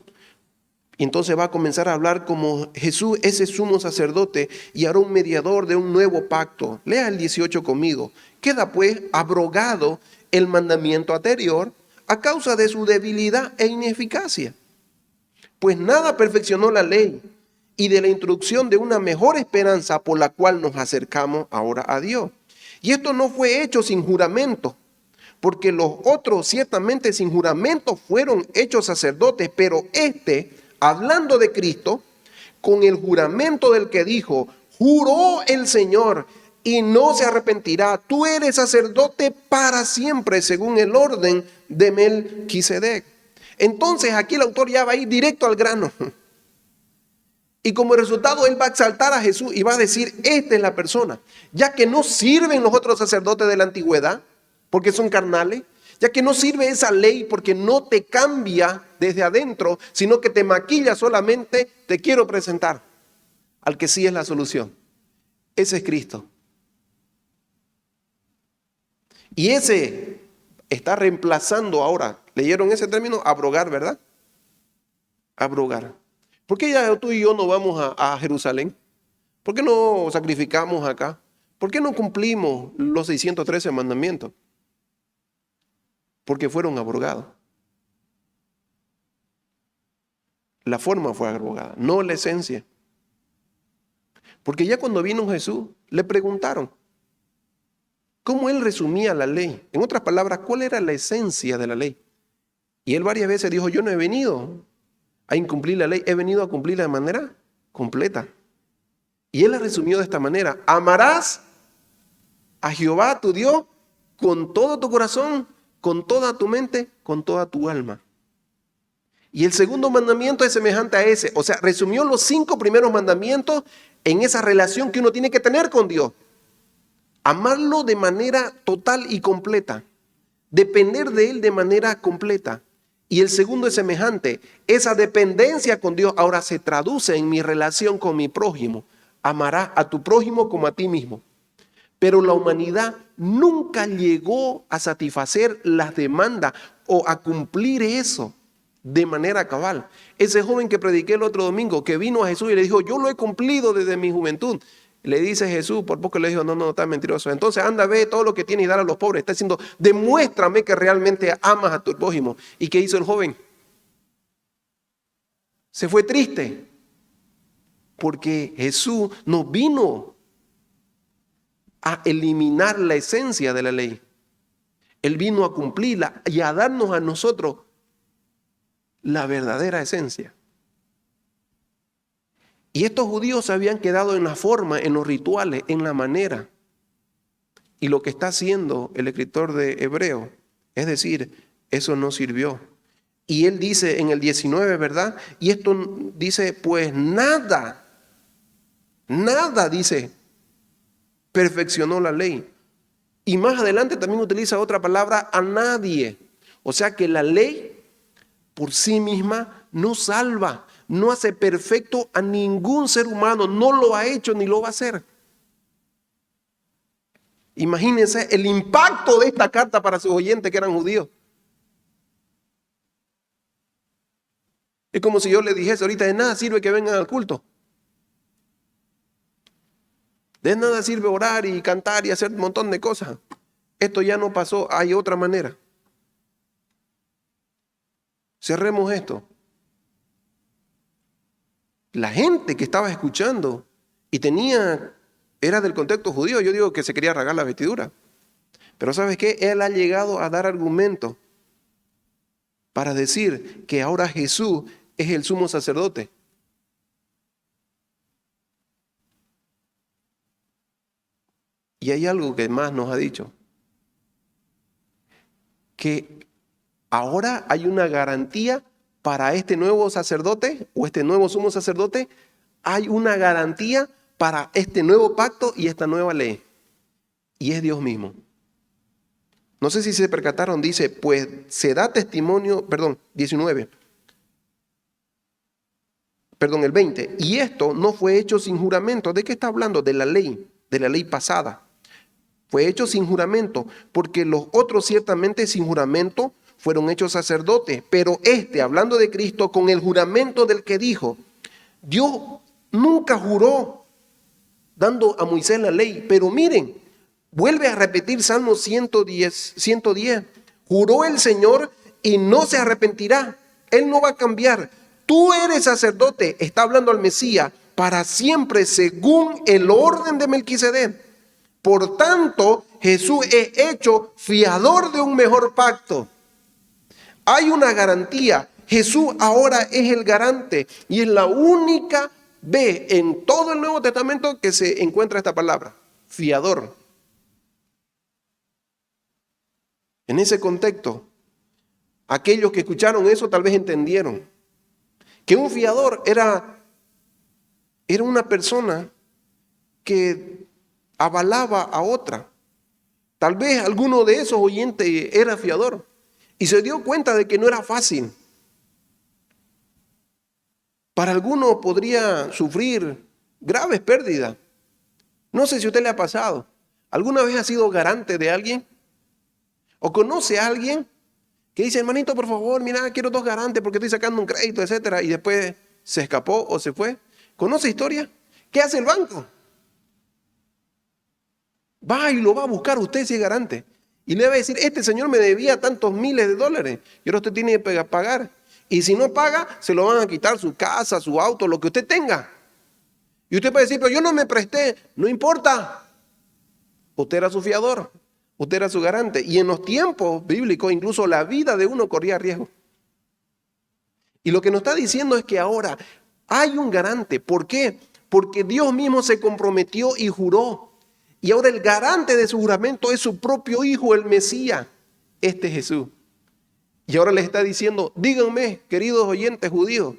Y entonces va a comenzar a hablar como Jesús, ese sumo sacerdote, y hará un mediador de un nuevo pacto. Lea el 18 conmigo. Queda pues abrogado el mandamiento anterior a causa de su debilidad e ineficacia. Pues nada perfeccionó la ley y de la introducción de una mejor esperanza por la cual nos acercamos ahora a Dios. Y esto no fue hecho sin juramento, porque los otros ciertamente sin juramento fueron hechos sacerdotes, pero hablando de Cristo, con el juramento del que dijo, juró el Señor y no se arrepentirá, tú eres sacerdote para siempre, según el orden de Melquisedec. Entonces aquí el autor ya va a ir directo al grano. Y como resultado él va a exaltar a Jesús y va a decir, esta es la persona. Ya que no sirven los otros sacerdotes de la antigüedad, porque son carnales. Ya que no sirve esa ley porque no te cambia desde adentro, sino que te maquilla solamente, te quiero presentar al que sí es la solución. Ese es Cristo. Y ese está reemplazando ahora, ¿leyeron ese término? Abrogar, ¿verdad? Abrogar. ¿Por qué ya tú y yo no vamos a Jerusalén? ¿Por qué no sacrificamos acá? ¿Por qué no cumplimos los 613 mandamientos? Porque fueron abrogados. La forma fue abrogada, no la esencia. Porque ya cuando vino Jesús, le preguntaron cómo él resumía la ley. En otras palabras, ¿cuál era la esencia de la ley? Y él varias veces dijo, yo no he venido a incumplir la ley, he venido a cumplirla de manera completa. Y él la resumió de esta manera, amarás a Jehová tu Dios con todo tu corazón, con toda tu mente, con toda tu alma. Y el segundo mandamiento es semejante a ese. O sea, resumió los 5 primeros mandamientos en esa relación que uno tiene que tener con Dios. Amarlo de manera total y completa. Depender de Él de manera completa. Y el segundo es semejante. Esa dependencia con Dios ahora se traduce en mi relación con mi prójimo. Amarás a tu prójimo como a ti mismo. Pero la humanidad nunca llegó a satisfacer las demandas o a cumplir eso de manera cabal. Ese joven que prediqué el otro domingo, que vino a Jesús y le dijo, yo lo he cumplido desde mi juventud. Le dice Jesús, por poco le dijo, no, está mentiroso. Entonces anda, ve todo lo que tienes y dale a los pobres. Está diciendo, demuéstrame que realmente amas a tu prójimo. ¿Y qué hizo el joven? Se fue triste. Porque Jesús no vino a eliminar la esencia de la ley. Él vino a cumplirla y a darnos a nosotros la verdadera esencia. Y estos judíos se habían quedado en la forma, en los rituales, en la manera. Y lo que está haciendo el escritor de Hebreo, es decir, eso no sirvió. Y él dice en el 19, ¿verdad? Y esto dice, pues nada, dice, perfeccionó la ley. Y más adelante también utiliza otra palabra, a nadie. O sea que la ley por sí misma no salva, no hace perfecto a ningún ser humano, no lo ha hecho ni lo va a hacer. Imagínense el impacto de esta carta para sus oyentes que eran judíos. Es como si yo le dijese ahorita, de nada sirve que vengan al culto. De nada sirve orar y cantar y hacer un montón de cosas. Esto ya no pasó, hay otra manera. Cerremos esto. La gente que estaba escuchando y era del contexto judío, yo digo que se quería rasgar la vestidura. Pero ¿sabes qué? Él ha llegado a dar argumentos para decir que ahora Jesús es el sumo sacerdote. Y hay algo que más nos ha dicho. Que ahora hay una garantía para este nuevo sacerdote o este nuevo sumo sacerdote. Hay una garantía para este nuevo pacto y esta nueva ley. Y es Dios mismo. No sé si se percataron, dice, pues se da testimonio, 19. El 20. Y esto no fue hecho sin juramento. ¿De qué está hablando? De la ley pasada. Fue hecho sin juramento, porque los otros ciertamente sin juramento fueron hechos sacerdotes. Pero hablando de Cristo, con el juramento del que dijo, Dios nunca juró dando a Moisés la ley. Pero miren, vuelve a repetir Salmo 110. Juró el Señor y no se arrepentirá. Él no va a cambiar. Tú eres sacerdote, está hablando al Mesías, para siempre según el orden de Melquisedec. Por tanto, Jesús es hecho fiador de un mejor pacto. Hay una garantía. Jesús ahora es el garante y es la única vez en todo el Nuevo Testamento que se encuentra esta palabra, fiador. En ese contexto, aquellos que escucharon eso tal vez entendieron que un fiador era una persona que avalaba a otra. Tal vez alguno de esos oyentes era fiador y se dio cuenta de que no era fácil. Para algunos podría sufrir graves pérdidas. No sé si a usted le ha pasado. ¿Alguna vez ha sido garante de alguien? ¿O conoce a alguien que dice, hermanito, por favor, mira, quiero 2 garantes porque estoy sacando un crédito, etcétera, y después se escapó o se fue? ¿Conoce historia? ¿Qué hace el banco? Va y lo va a buscar usted si es garante. Y le va a decir, este señor me debía tantos miles de dólares y ahora usted tiene que pagar. Y si no paga, se lo van a quitar su casa, su auto, lo que usted tenga. Y usted puede decir, pero yo no me presté. No importa. Usted era su fiador. Usted era su garante. Y en los tiempos bíblicos, incluso la vida de uno corría riesgo. Y lo que nos está diciendo es que ahora hay un garante. ¿Por qué? Porque Dios mismo se comprometió y juró. Y ahora el garante de su juramento es su propio Hijo, el Mesías, Jesús. Y ahora les está diciendo, díganme, queridos oyentes judíos,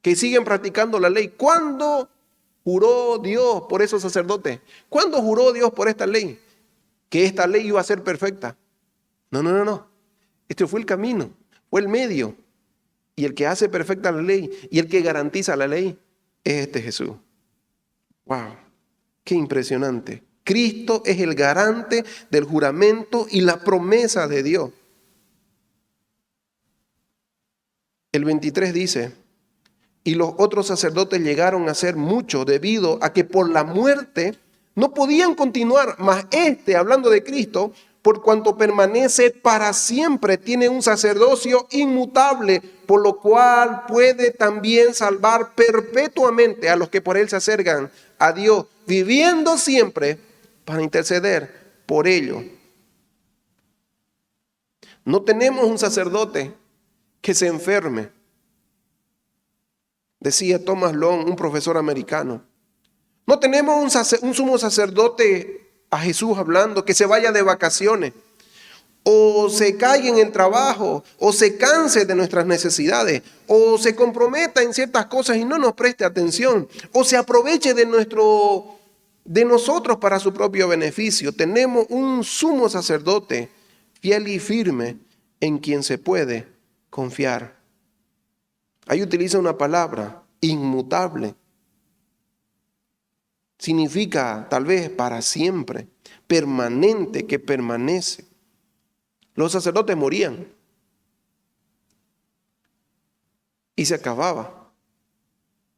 que siguen practicando la ley, ¿cuándo juró Dios por esos sacerdotes? ¿Cuándo juró Dios por esta ley? Que esta ley iba a ser perfecta. No. Este fue el camino, fue el medio. Y el que hace perfecta la ley y el que garantiza la ley es Jesús. ¡Wow! ¡Qué impresionante! Cristo es el garante del juramento y la promesa de Dios. El 23 dice, y los otros sacerdotes llegaron a ser muchos debido a que por la muerte no podían continuar, mas hablando de Cristo, por cuanto permanece para siempre, tiene un sacerdocio inmutable, por lo cual puede también salvar perpetuamente a los que por él se acercan a Dios, viviendo siempre para interceder por ellos. No tenemos un sacerdote que se enferme. Decía Thomas Long, un profesor americano. No tenemos un sumo sacerdote, a Jesús hablando, que se vaya de vacaciones. o se caiga en el trabajo, o se canse de nuestras necesidades, o se comprometa en ciertas cosas y no nos preste atención, o se aproveche de nosotros para su propio beneficio. Tenemos un sumo sacerdote fiel y firme en quien se puede confiar. Ahí utiliza una palabra, inmutable. Significa tal vez para siempre, permanente, que permanece. Los sacerdotes morían y se acababa.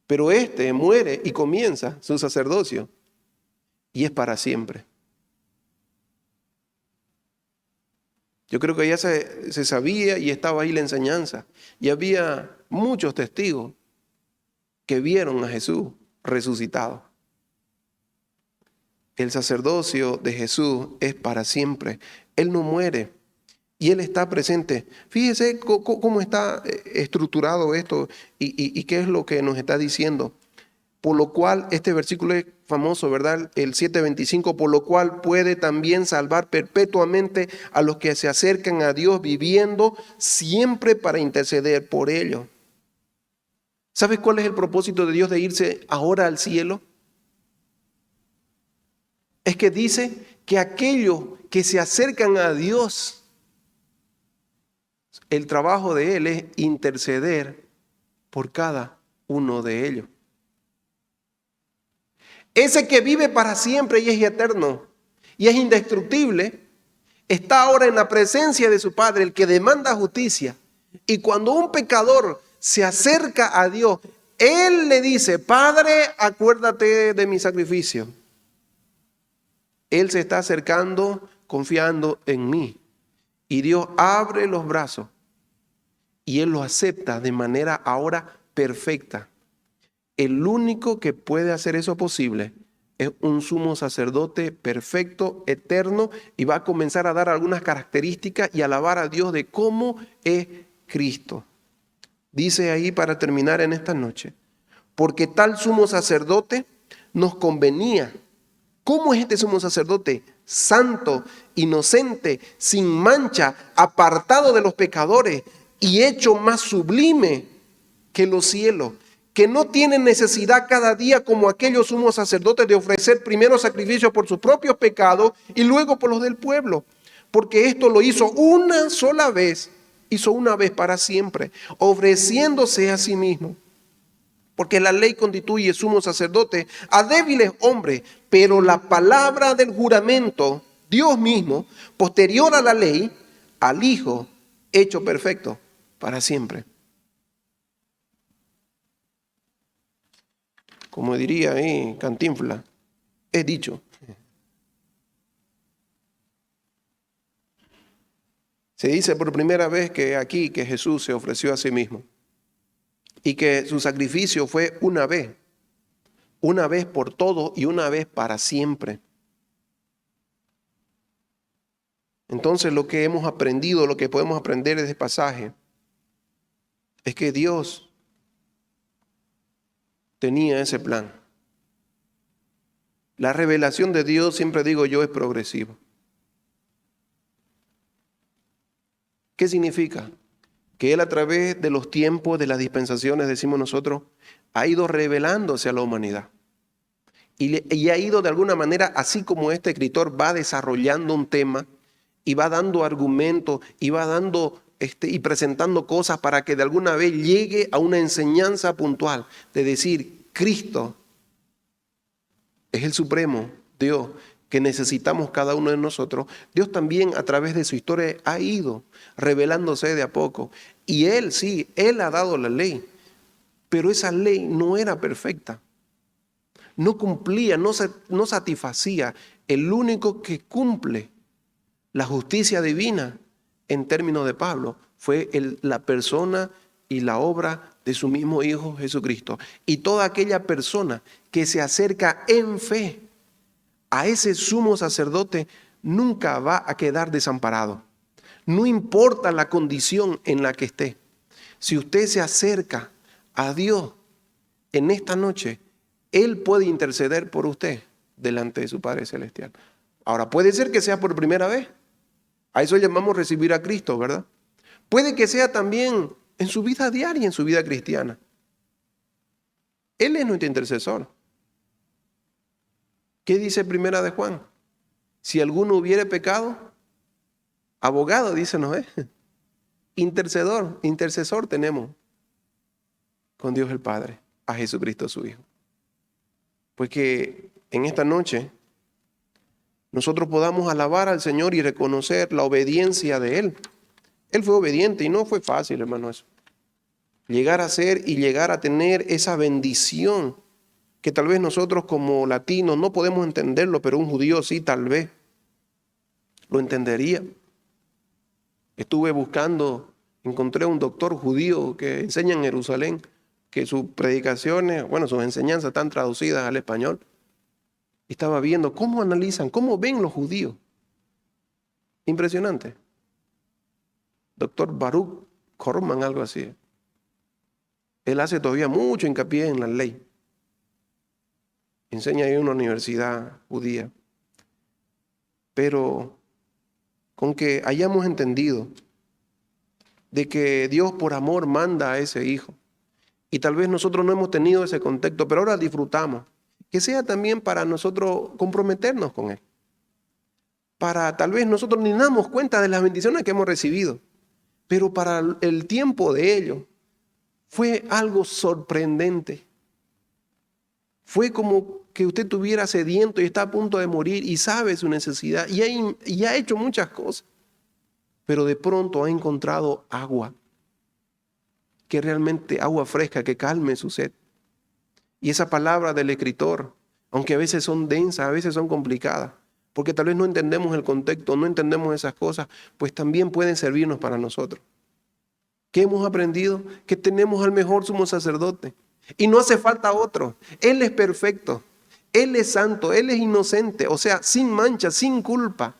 Pero este muere y comienza su sacerdocio y es para siempre. Yo creo que ya se sabía y estaba ahí la enseñanza. Y había muchos testigos que vieron a Jesús resucitado. El sacerdocio de Jesús es para siempre. Él no muere y Él está presente. Fíjese cómo está estructurado esto y qué es lo que nos está diciendo. Por lo cual, este versículo es famoso, ¿verdad? El 7:25, por lo cual puede también salvar perpetuamente a los que se acercan a Dios, viviendo siempre para interceder por ellos. ¿Sabes cuál es el propósito de Dios de irse ahora al cielo? Es que dice que aquellos que se acercan a Dios, el trabajo de Él es interceder por cada uno de ellos. Ese que vive para siempre y es eterno y es indestructible, está ahora en la presencia de su Padre, el que demanda justicia. Y cuando un pecador se acerca a Dios, Él le dice: Padre, acuérdate de mi sacrificio. Él se está acercando confiando en mí. Y Dios abre los brazos y Él lo acepta de manera ahora perfecta. El único que puede hacer eso posible es un sumo sacerdote perfecto, eterno, y va a comenzar a dar algunas características y alabar a Dios de cómo es Cristo. Dice ahí, para terminar en esta noche: porque tal sumo sacerdote nos convenía. ¿Cómo es este sumo sacerdote? Santo, inocente, sin mancha, apartado de los pecadores y hecho más sublime que los cielos, que no tiene necesidad cada día como aquellos sumos sacerdotes de ofrecer primero sacrificios por sus propios pecados y luego por los del pueblo, porque esto lo hizo una sola vez, hizo una vez para siempre, ofreciéndose a sí mismo. Porque la ley constituye sumo sacerdote a débiles hombres, pero la palabra del juramento, Dios mismo, posterior a la ley, al Hijo hecho perfecto para siempre. Como diría ahí Cantinflas, es dicho. Se dice por primera vez que aquí que Jesús se ofreció a sí mismo y que su sacrificio fue una vez por todo y una vez para siempre. Entonces lo que hemos aprendido, lo que podemos aprender de este pasaje, es que Dios tenía ese plan. La revelación de Dios, siempre digo yo, es progresiva. ¿Qué significa? Que Él, a través de los tiempos, de las dispensaciones, decimos nosotros, ha ido revelándose a la humanidad. Y ha ido de alguna manera, así como este escritor va desarrollando un tema y va dando argumentos y va dando y presentando cosas para que de alguna vez llegue a una enseñanza puntual de decir: Cristo es el supremo Dios que necesitamos cada uno de nosotros. Dios también, a través de su historia, ha ido revelándose de a poco. Y Él sí, Él ha dado la ley, pero esa ley no era perfecta. No cumplía, no satisfacía. El único que cumple la justicia divina, en términos de Pablo, fue la persona y la obra de su mismo Hijo Jesucristo. Y toda aquella persona que se acerca en fe a ese sumo sacerdote nunca va a quedar desamparado. No importa la condición en la que esté. Si usted se acerca a Dios en esta noche, Él puede interceder por usted delante de su Padre Celestial. Ahora, puede ser que sea por primera vez. A eso llamamos recibir a Cristo, ¿verdad? Puede que sea también en su vida diaria, en su vida cristiana. Él es nuestro intercesor. ¿Qué dice Primera de Juan? Si alguno hubiere pecado, abogado, dice Noé. Intercesor tenemos con Dios el Padre, a Jesucristo su Hijo. Pues que en esta noche nosotros podamos alabar al Señor y reconocer la obediencia de Él. Él fue obediente y no fue fácil, hermano, eso. Llegar a ser y llegar a tener esa bendición que tal vez nosotros como latinos no podemos entenderlo, pero un judío sí tal vez lo entendería. Estuve buscando, encontré un doctor judío que enseña en Jerusalén, que sus predicaciones, sus enseñanzas están traducidas al español. Estaba viendo cómo analizan, cómo ven los judíos. Impresionante. Doctor Baruch Korman, algo así. Él hace todavía mucho hincapié en la ley. Enseña en una universidad judía. Pero con que hayamos entendido de que Dios por amor manda a ese hijo, y tal vez nosotros no hemos tenido ese contexto, pero ahora disfrutamos, que sea también para nosotros comprometernos con Él. Para tal vez nosotros ni damos cuenta de las bendiciones que hemos recibido, pero para el tiempo de ello fue algo sorprendente. Fue como que usted estuviera sediento y está a punto de morir y sabe su necesidad y ha hecho muchas cosas, pero de pronto ha encontrado agua, que realmente agua fresca que calme su sed. Y esa palabra del escritor, aunque a veces son densas, a veces son complicadas, porque tal vez no entendemos el contexto, no entendemos esas cosas, pues también pueden servirnos para nosotros. ¿Qué hemos aprendido? Que tenemos al mejor sumo sacerdote y no hace falta otro. Él es perfecto, Él es santo, Él es inocente, o sea, sin mancha, sin culpa.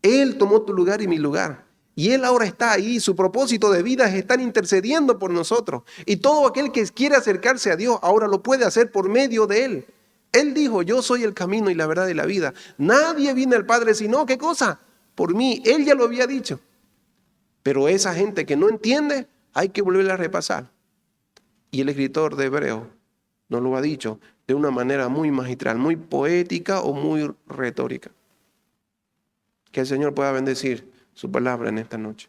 Él tomó tu lugar y mi lugar. Y Él ahora está ahí. Su propósito de vida es estar intercediendo por nosotros. Y todo aquel que quiere acercarse a Dios ahora lo puede hacer por medio de Él. Él dijo, yo soy el camino y la verdad y la vida. Nadie viene al Padre sino, ¿qué cosa? Por mí. Él ya lo había dicho. Pero esa gente que no entiende, hay que volverla a repasar. Y el escritor de Hebreos nos lo ha dicho de una manera muy magistral, muy poética o muy retórica. Que el Señor pueda bendecir su palabra en esta noche.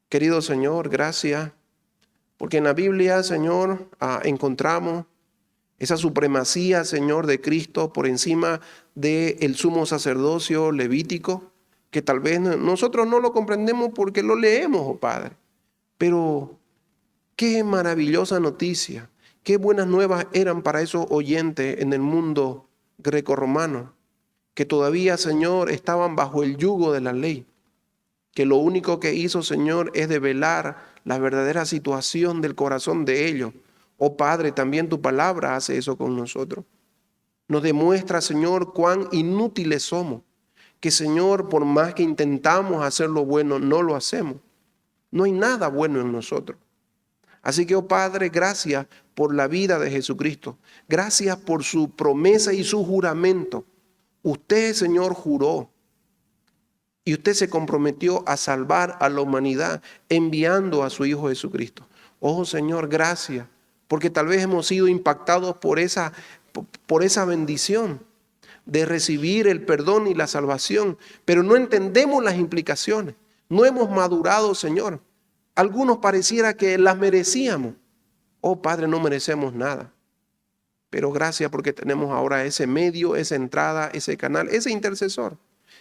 Querido Señor, gracias, porque en la Biblia, Señor, encontramos esa supremacía, Señor, de Cristo por encima del sumo sacerdocio levítico, que tal vez nosotros no lo comprendemos porque lo leemos, oh Padre. Pero qué maravillosa noticia, qué buenas nuevas eran para esos oyentes en el mundo grecorromano, que todavía, Señor, estaban bajo el yugo de la ley, que lo único que hizo, Señor, es develar la verdadera situación del corazón de ellos. Oh Padre, también tu palabra hace eso con nosotros. Nos demuestra, Señor, cuán inútiles somos, que, Señor, por más que intentamos hacer lo bueno, no lo hacemos. No hay nada bueno en nosotros. Así que, oh Padre, gracias por la vida de Jesucristo. Gracias por su promesa y su juramento. Usted, Señor, juró y usted se comprometió a salvar a la humanidad enviando a su Hijo Jesucristo. Oh, Señor, gracias, porque tal vez hemos sido impactados por esa bendición de recibir el perdón y la salvación, pero no entendemos las implicaciones. No hemos madurado, Señor. Algunos pareciera que las merecíamos. Oh, Padre, no merecemos nada. Pero gracias porque tenemos ahora ese medio, esa entrada, ese canal, ese intercesor.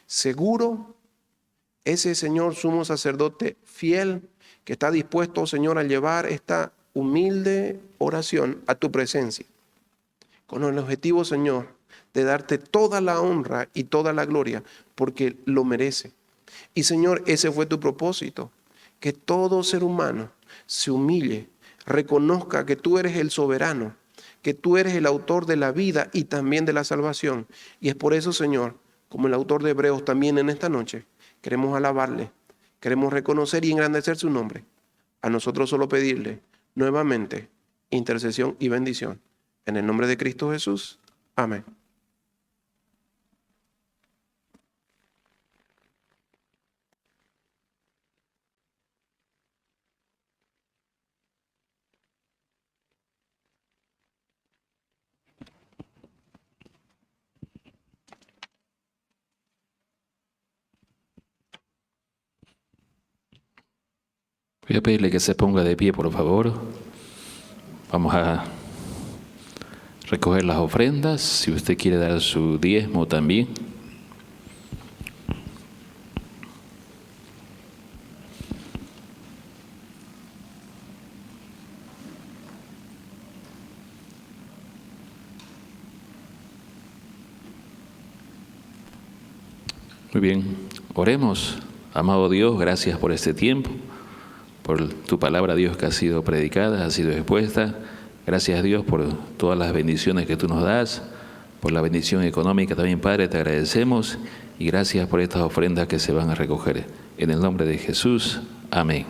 Seguro, ese Señor sumo sacerdote fiel que está dispuesto, Señor, a llevar esta humilde oración a tu presencia. Con el objetivo, Señor, de darte toda la honra y toda la gloria porque lo merece. Y Señor, ese fue tu propósito, que todo ser humano se humille, reconozca que tú eres el soberano, que tú eres el autor de la vida y también de la salvación. Y es por eso, Señor, como el autor de Hebreos también en esta noche, queremos alabarle, queremos reconocer y engrandecer su nombre. A nosotros solo pedirle nuevamente intercesión y bendición. En el nombre de Cristo Jesús. Amén. Voy a pedirle que se ponga de pie, por favor. Vamos a recoger las ofrendas. Si usted quiere dar su diezmo también. Muy bien, oremos. Amado Dios, gracias por este tiempo, por tu palabra, Dios, que ha sido predicada, ha sido expuesta. Gracias, Dios, por todas las bendiciones que tú nos das, por la bendición económica también, Padre, te agradecemos. Y gracias por estas ofrendas que se van a recoger. En el nombre de Jesús, amén.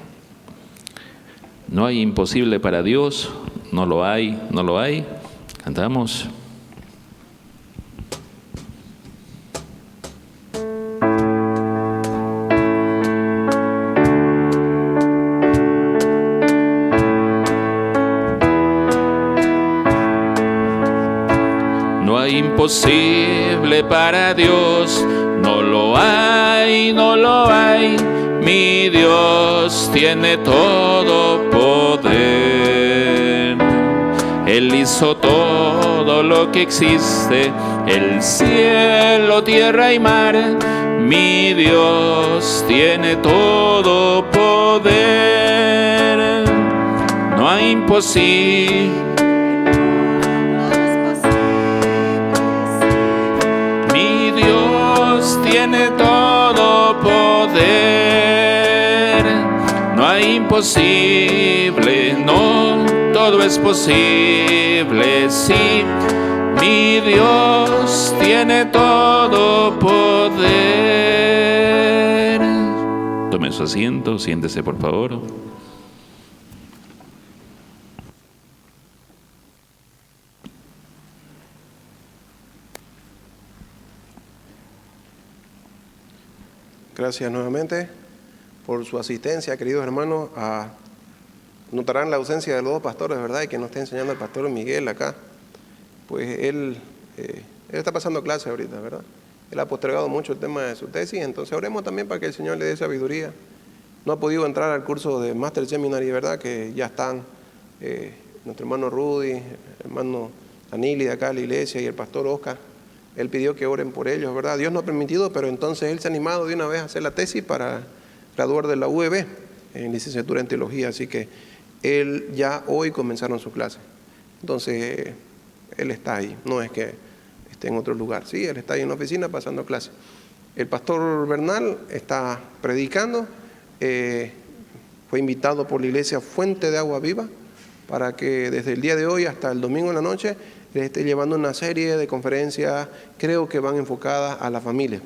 No hay imposible para Dios, no lo hay, no lo hay. Cantamos. Imposible para Dios, no lo hay, no lo hay. Mi Dios tiene todo poder. Él hizo todo lo que existe, el cielo, tierra y mar. Mi Dios tiene todo poder. No hay imposible. Tiene todo poder, no hay imposible, no, todo es posible, sí, mi Dios tiene todo poder. Tome su asiento, siéntese por favor. Gracias nuevamente por su asistencia, queridos hermanos. Notarán la ausencia de los dos pastores, ¿verdad? Y que nos está enseñando el pastor Miguel acá. Pues él está pasando clase ahorita, ¿verdad? Él ha postergado mucho el tema de su tesis, entonces oremos también para que el Señor le dé sabiduría. No ha podido entrar al curso de Master Seminary, ¿verdad? Que ya están nuestro hermano Rudy, el hermano Anili de acá de la iglesia y el pastor Oscar. Él pidió que oren por ellos, ¿verdad? Dios no ha permitido, pero entonces él se ha animado de una vez a hacer la tesis para graduar de la UEB en licenciatura en teología, así que él ya hoy comenzaron su clase. Entonces, él está ahí, no es que esté en otro lugar. Sí, él está ahí en la oficina pasando clase. El pastor Bernal está predicando, fue invitado por la iglesia Fuente de Agua Viva para que desde el día de hoy hasta el domingo en la noche le esté llevando una serie de conferencias, creo que van enfocadas a la familia.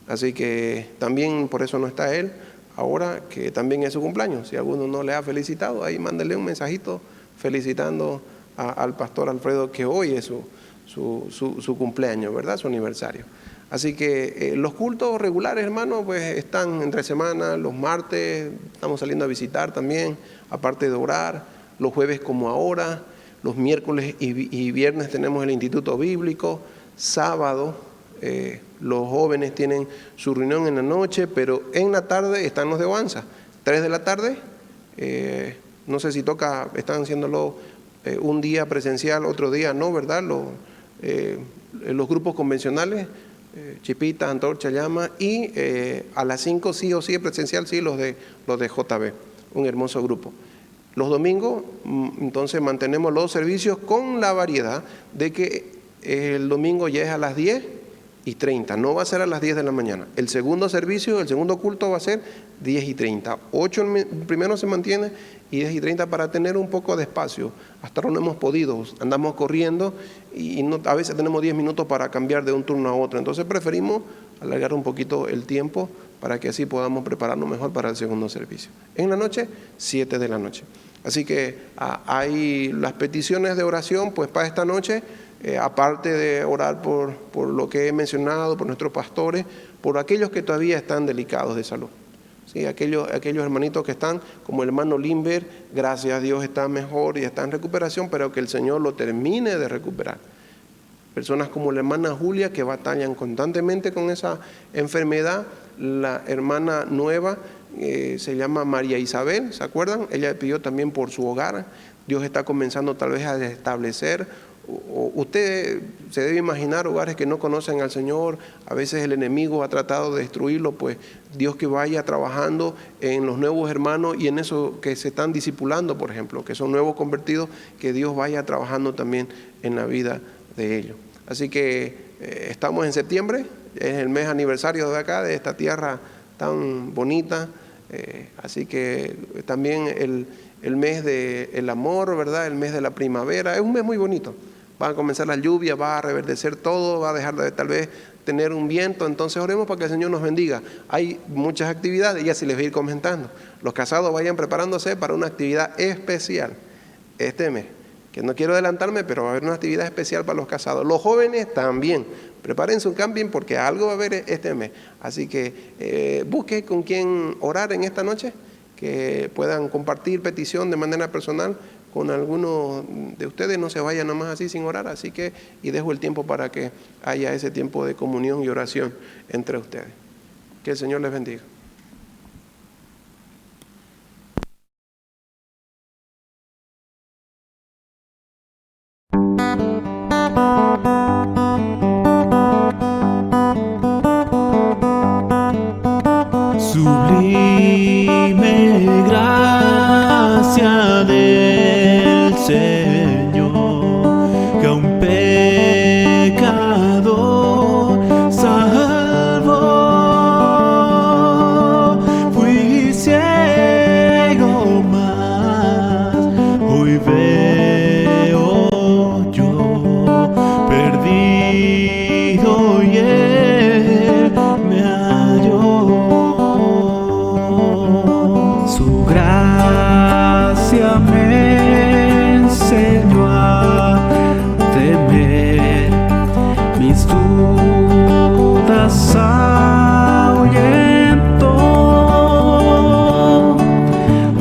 Así que también por eso no está él, ahora que también es su cumpleaños. Si alguno no le ha felicitado, ahí mándele un mensajito felicitando al pastor Alfredo, que hoy es su cumpleaños, ¿verdad? Su aniversario. Así que los cultos regulares, hermanos, pues están entre semana, los martes estamos saliendo a visitar también, aparte de orar, los jueves como ahora. Los miércoles y viernes tenemos el Instituto Bíblico. Sábado los jóvenes tienen su reunión en la noche, pero en la tarde están los de Oanza. 3 de la tarde, no sé si toca, están haciéndolo un día presencial, otro día no, ¿verdad? Los grupos convencionales, Chipita, Antorcha, Llama, y a las 5 sí o sí presencial, sí, los de JB, un hermoso grupo. Los domingos, entonces, mantenemos los servicios con la variedad de que el domingo ya es a las 10:30, no va a ser a las 10 de la mañana. El segundo servicio, el segundo culto va a ser 10:30. 8 el primero se mantiene y 10:30 para tener un poco de espacio. Hasta ahora no hemos podido, andamos corriendo y a veces tenemos 10 minutos para cambiar de un turno a otro. Entonces preferimos alargar un poquito el tiempo para que así podamos prepararnos mejor para el segundo servicio. En la noche, 7 de la noche. Así que hay las peticiones de oración, pues para esta noche, aparte de orar por lo que he mencionado, por nuestros pastores, por aquellos que todavía están delicados de salud. ¿Sí? Aquellos hermanitos que están, como el hermano Limber, gracias a Dios está mejor y está en recuperación, pero que el Señor lo termine de recuperar. Personas como la hermana Julia, que batallan constantemente con esa enfermedad, la hermana Nueva, se llama María Isabel, ¿se acuerdan? Ella pidió también por su hogar. Dios está comenzando tal vez a establecer. Usted se debe imaginar hogares que no conocen al Señor, a veces el enemigo ha tratado de destruirlo, pues Dios que vaya trabajando en los nuevos hermanos y en eso que se están discipulando, por ejemplo, que son nuevos convertidos, que Dios vaya trabajando también en la vida de ellos. Así que estamos en septiembre, es el mes aniversario de acá, de esta tierra tan bonita, así que también el mes del amor, ¿verdad? El mes de la primavera, es un mes muy bonito. Va a comenzar la lluvia, va a reverdecer todo, va a dejar de tal vez tener un viento. Entonces oremos para que el Señor nos bendiga. Hay muchas actividades, ya se les voy a ir comentando. Los casados vayan preparándose para una actividad especial este mes, que no quiero adelantarme, pero va a haber una actividad especial para los casados. Los jóvenes también, prepárense un camping porque algo va a haber este mes. Así que busque con quién orar en esta noche, que puedan compartir petición de manera personal con alguno de ustedes, no se vayan nomás así sin orar, así que, y dejo el tiempo para que haya ese tiempo de comunión y oración entre ustedes. Que el Señor les bendiga. Sublime gracia del Señor, que a un pecador salvó. Fui ciego, mas hoy veo yo, perdido, y Él me halló. Su gracia me enseñó a temer, mis dudas ahuyentó.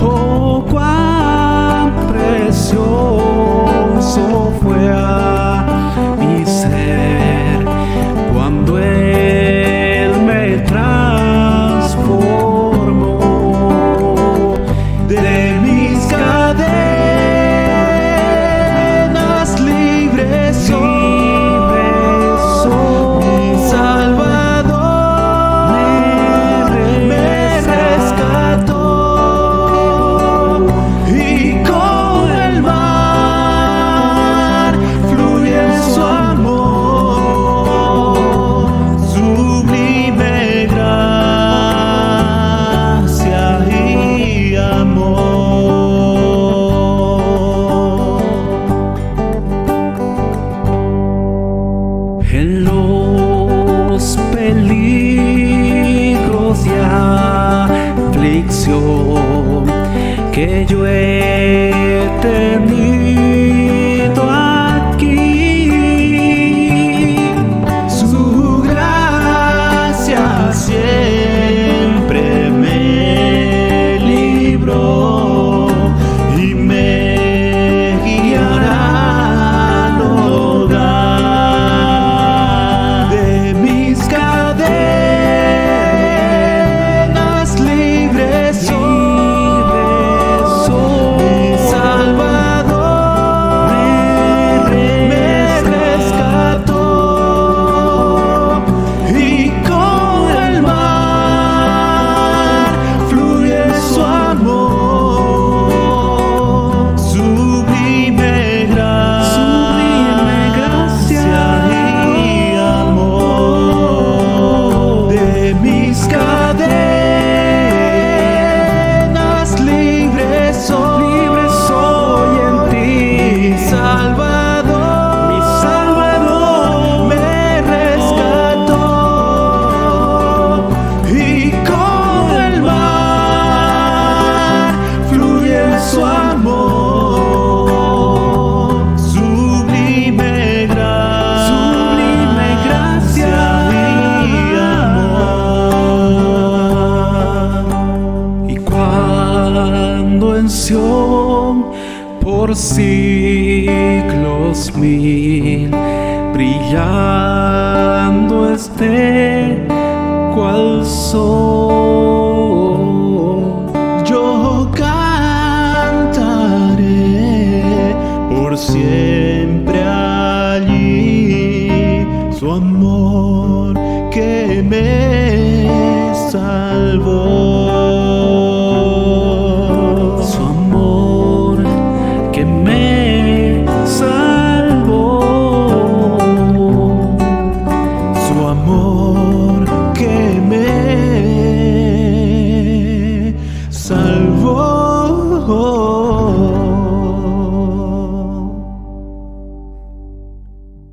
Oh, cuán precioso fue a mi ser cuando Él me transformó. De mis cadenas libres soy, mi Salvador me rescató, y con el mar fluye su amor, sublime gracia y amor. En los peligros y aflicción que yo he tenido aquí, su gracia siempre me libró y me guiará al hogar. De mis cadenas libres soy, mi Salvador me rescató, y con el mar fluye su amor, sublime gracia y amor. De mis cadenas libres soy en ti, Salvador, mi Salvador me rescató, y con el mar fluye su amor, sublime gracia y amor. Y cuando en Sión por siglos mil brillando esté cual sol, por siempre.